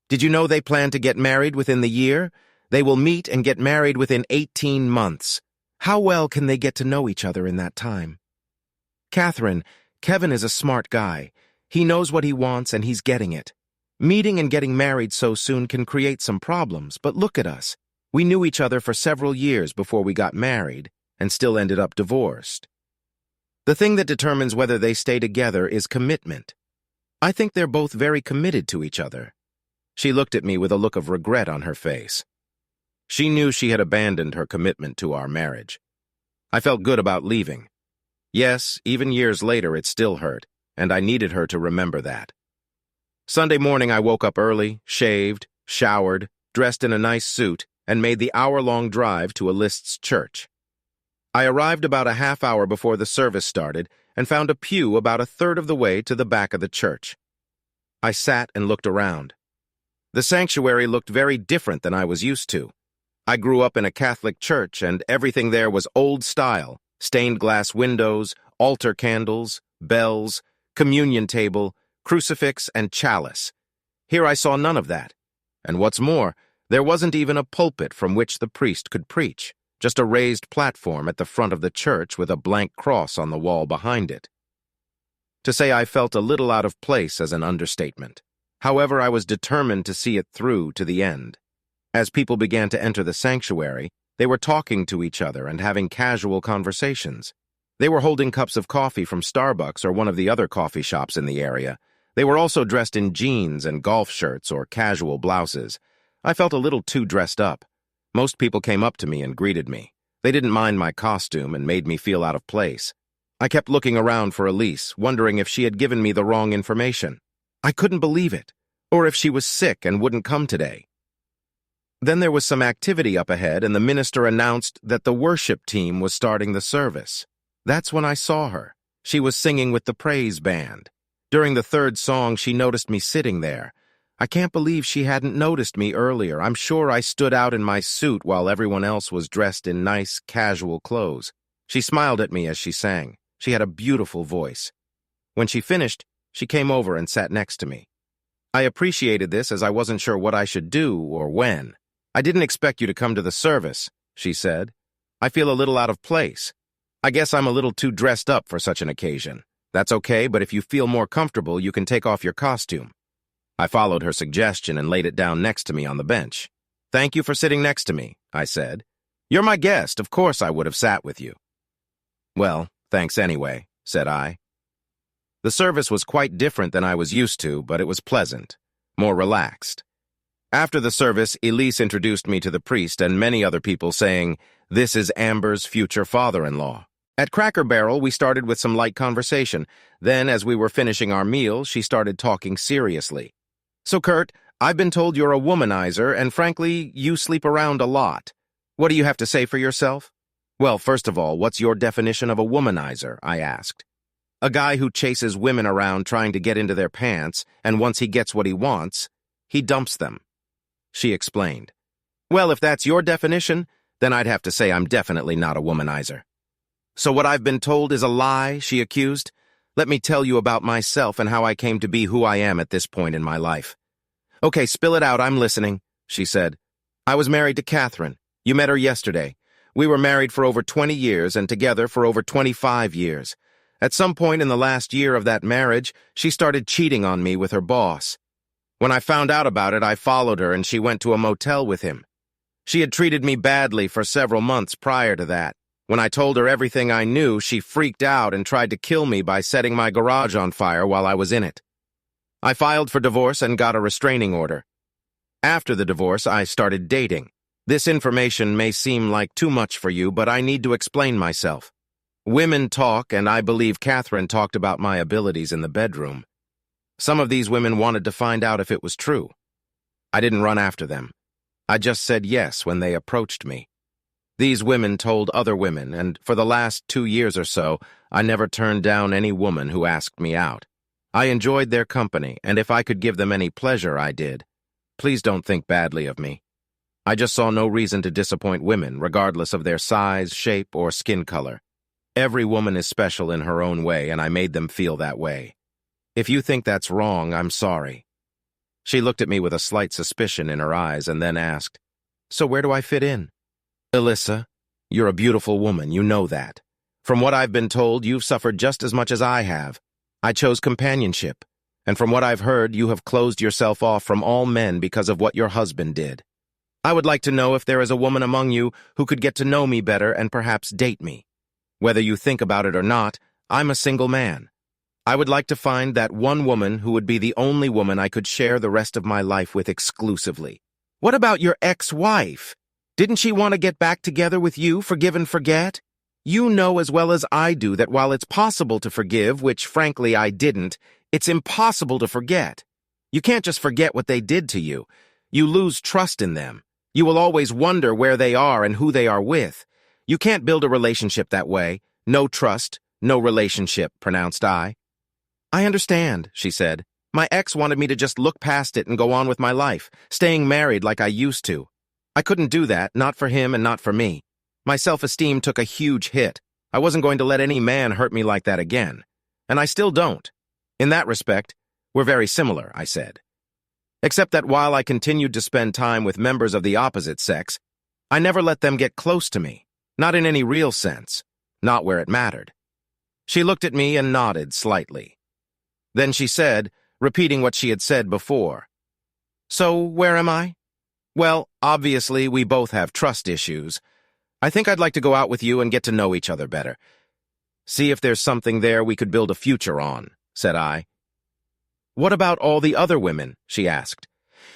Did you know they plan to get married within the year? They will meet and get married within 18 months. How well can they get to know each other in that time?" "Catherine, Kevin is a smart guy. He knows what he wants and he's getting it. Meeting and getting married so soon can create some problems, but look at us. We knew each other for several years before we got married and still ended up divorced. The thing that determines whether they stay together is commitment. I think they're both very committed to each other." She looked at me with a look of regret on her face. She knew she had abandoned her commitment to our marriage. I felt good about leaving. Yes, even years later it still hurt, and I needed her to remember that. Sunday morning I woke up early, shaved, showered, dressed in a nice suit, and made the hour-long drive to Alist's church. I arrived about a half hour before the service started and found a pew about a third of the way to the back of the church. I sat and looked around. The sanctuary looked very different than I was used to. I grew up in a Catholic church, and everything there was old-style: stained glass windows, altar candles, bells, communion table, crucifix, and chalice. Here I saw none of that. And what's more, there wasn't even a pulpit from which the priest could preach, just a raised platform at the front of the church with a blank cross on the wall behind it. To say I felt a little out of place is an understatement. However, I was determined to see it through to the end. As people began to enter the sanctuary, they were talking to each other and having casual conversations. They were holding cups of coffee from Starbucks or one of the other coffee shops in the area. They were also dressed in jeans and golf shirts or casual blouses. I felt a little too dressed up. Most people came up to me and greeted me. They didn't mind my costume and made me feel out of place. I kept looking around for Elise, wondering if she had given me the wrong information. I couldn't believe it, or if she was sick and wouldn't come today. Then there was some activity up ahead, and the minister announced that the worship team was starting the service. That's when I saw her. She was singing with the praise band. During the third song, she noticed me sitting there. I can't believe she hadn't noticed me earlier. I'm sure I stood out in my suit while everyone else was dressed in nice, casual clothes. She smiled at me as she sang. She had a beautiful voice. When she finished, she came over and sat next to me. I appreciated this as I wasn't sure what I should do or when. "I didn't expect you to come to the service," she said. "I feel a little out of place. I guess I'm a little too dressed up for such an occasion. That's okay, but if you feel more comfortable, you can take off your costume." I followed her suggestion and laid it down next to me on the bench. "Thank you for sitting next to me," I said. "You're my guest. Of course I would have sat with you." "Well, thanks anyway," said I. The service was quite different than I was used to, but it was pleasant, more relaxed. After the service, Elise introduced me to the priest and many other people, saying, "This is Amber's future father-in-law." At Cracker Barrel, we started with some light conversation. Then, as we were finishing our meal, she started talking seriously. "So, Kurt, I've been told you're a womanizer, and frankly, you sleep around a lot. What do you have to say for yourself?" "Well, first of all, what's your definition of a womanizer?" I asked. "A guy who chases women around trying to get into their pants, and once he gets what he wants, he dumps them," she explained. "Well, if that's your definition, then I'd have to say I'm definitely not a womanizer." "So what I've been told is a lie?" she accused. "Let me tell you about myself and how I came to be who I am at this point in my life." "Okay, spill it out, I'm listening," she said. "I was married to Catherine. You met her yesterday. We were married for over 20 years and together for over 25 years. At some point in the last year of that marriage, she started cheating on me with her boss. When I found out about it, I followed her and she went to a motel with him. She had treated me badly for several months prior to that. When I told her everything I knew, she freaked out and tried to kill me by setting my garage on fire while I was in it. I filed for divorce and got a restraining order. After the divorce, I started dating. This information may seem like too much for you, but I need to explain myself. Women talk, and I believe Catherine talked about my abilities in the bedroom. Some of these women wanted to find out if it was true. I didn't run after them. I just said yes when they approached me. These women told other women, and for the last 2 years or so, I never turned down any woman who asked me out. I enjoyed their company, and if I could give them any pleasure, I did. Please don't think badly of me. I just saw no reason to disappoint women, regardless of their size, shape, or skin color. Every woman is special in her own way, and I made them feel that way. If you think that's wrong, I'm sorry. She looked at me with a slight suspicion in her eyes and then asked, "So where do I fit in?" "Alyssa, you're a beautiful woman, you know that. From what I've been told, you've suffered just as much as I have. I chose companionship, and from what I've heard, you have closed yourself off from all men because of what your husband did. I would like to know if there is a woman among you who could get to know me better and perhaps date me. Whether you think about it or not, I'm a single man. I would like to find that one woman who would be the only woman I could share the rest of my life with exclusively." "What about your ex-wife? Didn't she want to get back together with you, forgive and forget? You know as well as I do that while it's possible to forgive, which frankly I didn't, it's impossible to forget. You can't just forget what they did to you. You lose trust in them. You will always wonder where they are and who they are with. You can't build a relationship that way. No trust, no relationship," pronounced I. "I understand," she said. "My ex wanted me to just look past it and go on with my life, staying married like I used to. I couldn't do that, not for him and not for me. My self-esteem took a huge hit. I wasn't going to let any man hurt me like that again. And I still don't. In that respect, we're very similar," I said. "Except that while I continued to spend time with members of the opposite sex, I never let them get close to me. Not in any real sense. Not where it mattered." She looked at me and nodded slightly. Then she said, repeating what she had said before, "So where am I? Well, obviously we both have trust issues. I think I'd like to go out with you and get to know each other better. See if there's something there we could build a future on," said I. "What about all the other women?" she asked.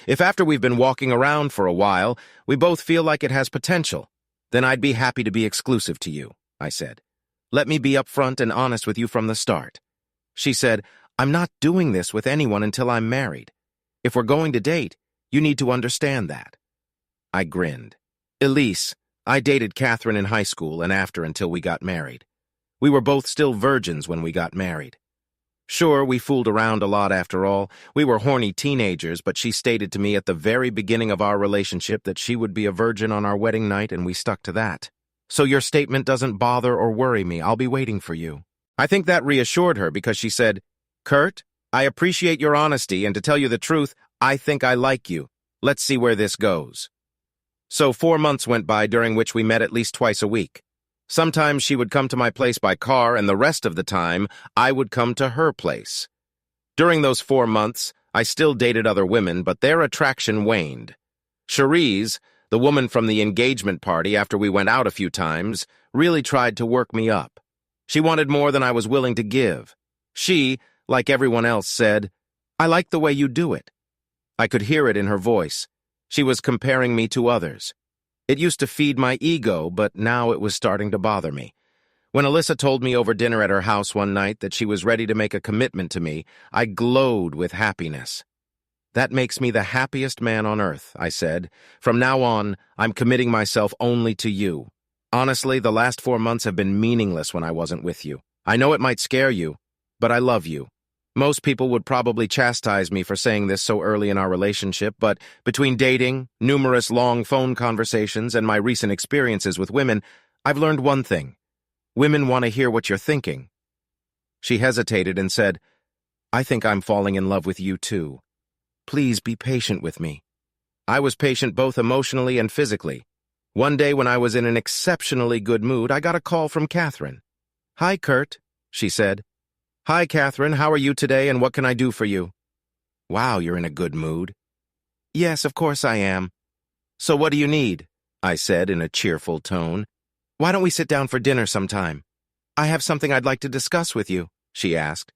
"If after we've been walking around for a while, we both feel like it has potential, then I'd be happy to be exclusive to you," I said. "Let me be upfront and honest with you from the start." She said, "I'm not doing this with anyone until I'm married. If we're going to date, you need to understand that." I grinned. "Elise, I dated Catherine in high school and after until we got married. We were both still virgins when we got married. Sure, we fooled around a lot after all. We were horny teenagers, but she stated to me at the very beginning of our relationship that she would be a virgin on our wedding night, and we stuck to that. So your statement doesn't bother or worry me. I'll be waiting for you." I think that reassured her because she said, "Kurt, I appreciate your honesty, and to tell you the truth, I think I like you. Let's see where this goes." So 4 months went by during which we met at least twice a week. Sometimes she would come to my place by car, and the rest of the time, I would come to her place. During those 4 months, I still dated other women, but their attraction waned. Cherise, the woman from the engagement party after we went out a few times, really tried to work me up. She wanted more than I was willing to give. She, like everyone else, said, "I like the way you do it." I could hear it in her voice. She was comparing me to others. It used to feed my ego, but now it was starting to bother me. When Alyssa told me over dinner at her house one night that she was ready to make a commitment to me, I glowed with happiness. "That makes me the happiest man on earth," I said. "From now on, I'm committing myself only to you. Honestly, the last 4 months have been meaningless when I wasn't with you. I know it might scare you, but I love you. Most people would probably chastise me for saying this so early in our relationship, but between dating, numerous long phone conversations, and my recent experiences with women, I've learned one thing. Women want to hear what you're thinking." She hesitated and said, "I think I'm falling in love with you too. Please be patient with me." I was patient both emotionally and physically. One day when I was in an exceptionally good mood, I got a call from Catherine. "Hi, Kurt," she said. "Hi, Catherine, how are you today and what can I do for you?" "Wow, you're in a good mood." "Yes, of course I am." "So what do you need?" I said in a cheerful tone. Why don't we sit down for dinner sometime? I have something I'd like to discuss with you, she asked.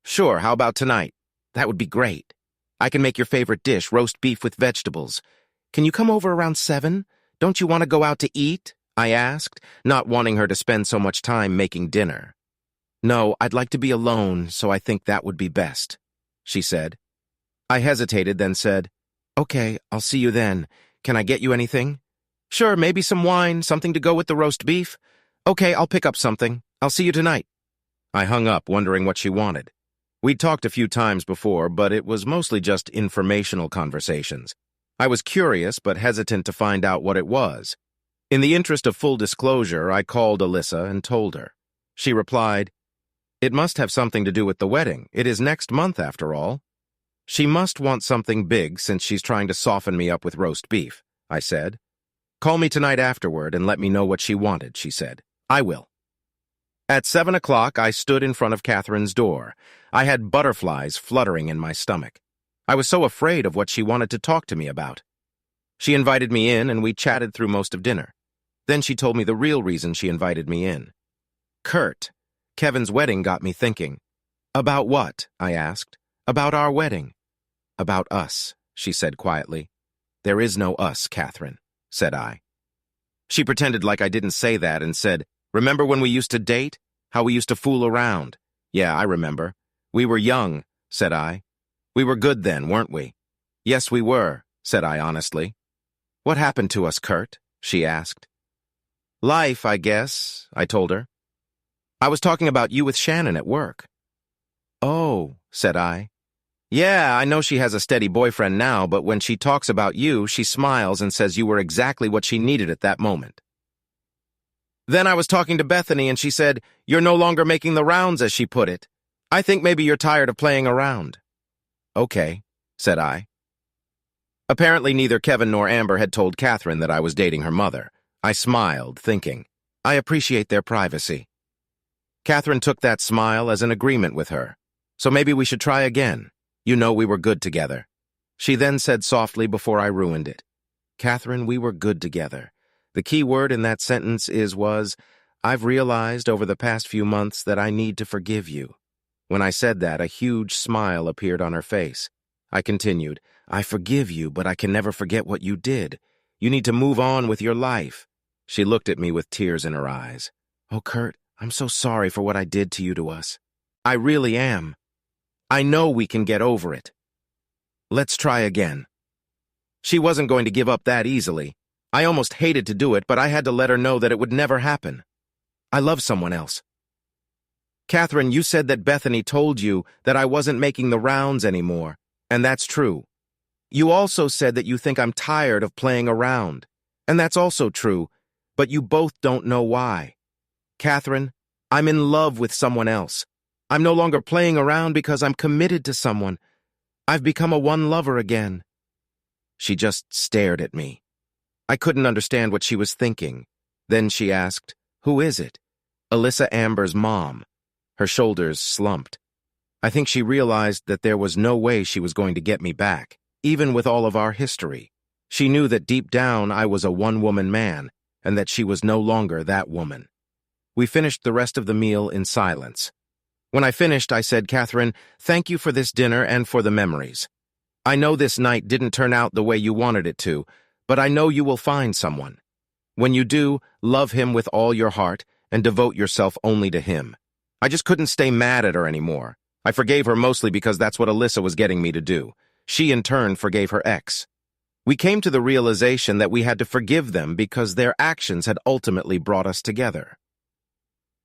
Sure, how about tonight? That would be great. I can make your favorite dish, roast beef with vegetables. Can you come over around 7? Don't you want to go out to eat? I asked, not wanting her to spend so much time making dinner. No, I'd like to be alone, so I think that would be best, she said. I hesitated, then said, Okay, I'll see you then. Can I get you anything? Sure, maybe some wine, something to go with the roast beef. Okay, I'll pick up something. I'll see you tonight. I hung up, wondering what she wanted. We'd talked a few times before, but it was mostly just informational conversations. I was curious, but hesitant to find out what it was. In the interest of full disclosure, I called Alyssa and told her. She replied, It must have something to do with the wedding. It is next month, after all. She must want something big since she's trying to soften me up with roast beef, I said. Call me tonight afterward and let me know what she wanted, she said. I will. At 7 o'clock, I stood in front of Catherine's door. I had butterflies fluttering in my stomach. I was so afraid of what she wanted to talk to me about. She invited me in, and we chatted through most of dinner. Then she told me the real reason she invited me in. Kurt, Kevin's wedding got me thinking. About what? I asked. About our wedding. About us, she said quietly. There is no us, Catherine, said I. She pretended like I didn't say that and said, Remember when we used to date? How we used to fool around? Yeah, I remember. We were young, said I. We were good then, weren't we? Yes, we were, said I honestly. What happened to us, Kurt? She asked. Life, I guess, I told her. I was talking about you with Shannon at work. Oh, said I. Yeah, I know she has a steady boyfriend now, but when she talks about you, she smiles and says you were exactly what she needed at that moment. Then I was talking to Bethany and she said, You're no longer making the rounds, as she put it. I think maybe you're tired of playing around. Okay, said I. Apparently neither Kevin nor Amber had told Catherine that I was dating her mother. I smiled, thinking, I appreciate their privacy. Catherine took that smile as an agreement with her. So maybe we should try again. You know we were good together. She then said softly before I ruined it, Catherine, we were good together. The key word in that sentence was, I've realized over the past few months that I need to forgive you. When I said that, a huge smile appeared on her face. I continued, I forgive you, but I can never forget what you did. You need to move on with your life. She looked at me with tears in her eyes. Oh, Kurt, I'm so sorry for what I did to you to us. I really am. I know we can get over it. Let's try again. She wasn't going to give up that easily. I almost hated to do it, but I had to let her know that it would never happen. I love someone else. Catherine, you said that Bethany told you that I wasn't making the rounds anymore, and that's true. You also said that you think I'm tired of playing around, and that's also true, but you both don't know why. Catherine, I'm in love with someone else. I'm no longer playing around because I'm committed to someone. I've become a one lover again. She just stared at me. I couldn't understand what she was thinking. Then she asked, Who is it? Alyssa Amber's mom. Her shoulders slumped. I think she realized that there was no way she was going to get me back, even with all of our history. She knew that deep down I was a one-woman man, and that she was no longer that woman. We finished the rest of the meal in silence. When I finished, I said, Catherine, thank you for this dinner and for the memories. I know this night didn't turn out the way you wanted it to, but I know you will find someone. When you do, love him with all your heart and devote yourself only to him. I just couldn't stay mad at her anymore. I forgave her mostly because that's what Alyssa was getting me to do. She, in turn, forgave her ex. We came to the realization that we had to forgive them because their actions had ultimately brought us together.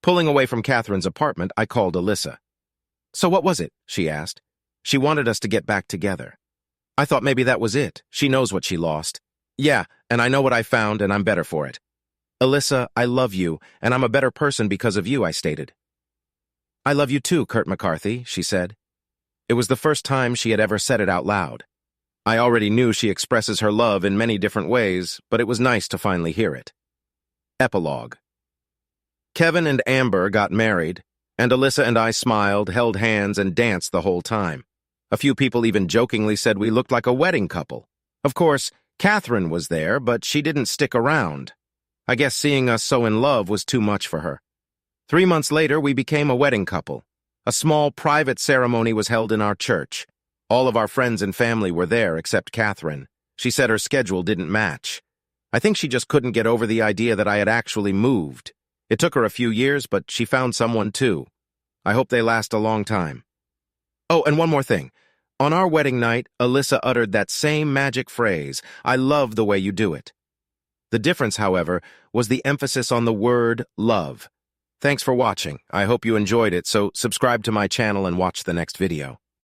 Pulling away from Catherine's apartment, I called Alyssa. So what was it? She asked. She wanted us to get back together. I thought maybe that was it. She knows what she lost. Yeah, and I know what I found, and I'm better for it. Alyssa, I love you, and I'm a better person because of you, I stated. I love you too, Kurt McCarthy, she said. It was the first time she had ever said it out loud. I already knew she expresses her love in many different ways, but it was nice to finally hear it. Epilogue. Kevin and Amber got married, and Alyssa and I smiled, held hands, and danced the whole time. A few people even jokingly said we looked like a wedding couple. Of course, Catherine was there, but she didn't stick around. I guess seeing us so in love was too much for her. 3 months later, we became a wedding couple. A small private ceremony was held in our church. All of our friends and family were there except Catherine. She said her schedule didn't match. I think she just couldn't get over the idea that I had actually moved. It took her a few years, but she found someone too. I hope they last a long time. Oh, and one more thing. On our wedding night, Alyssa uttered that same magic phrase, "I love the way you do it." The difference, however, was the emphasis on the word love. Thanks for watching. I hope you enjoyed it, so subscribe to my channel and watch the next video.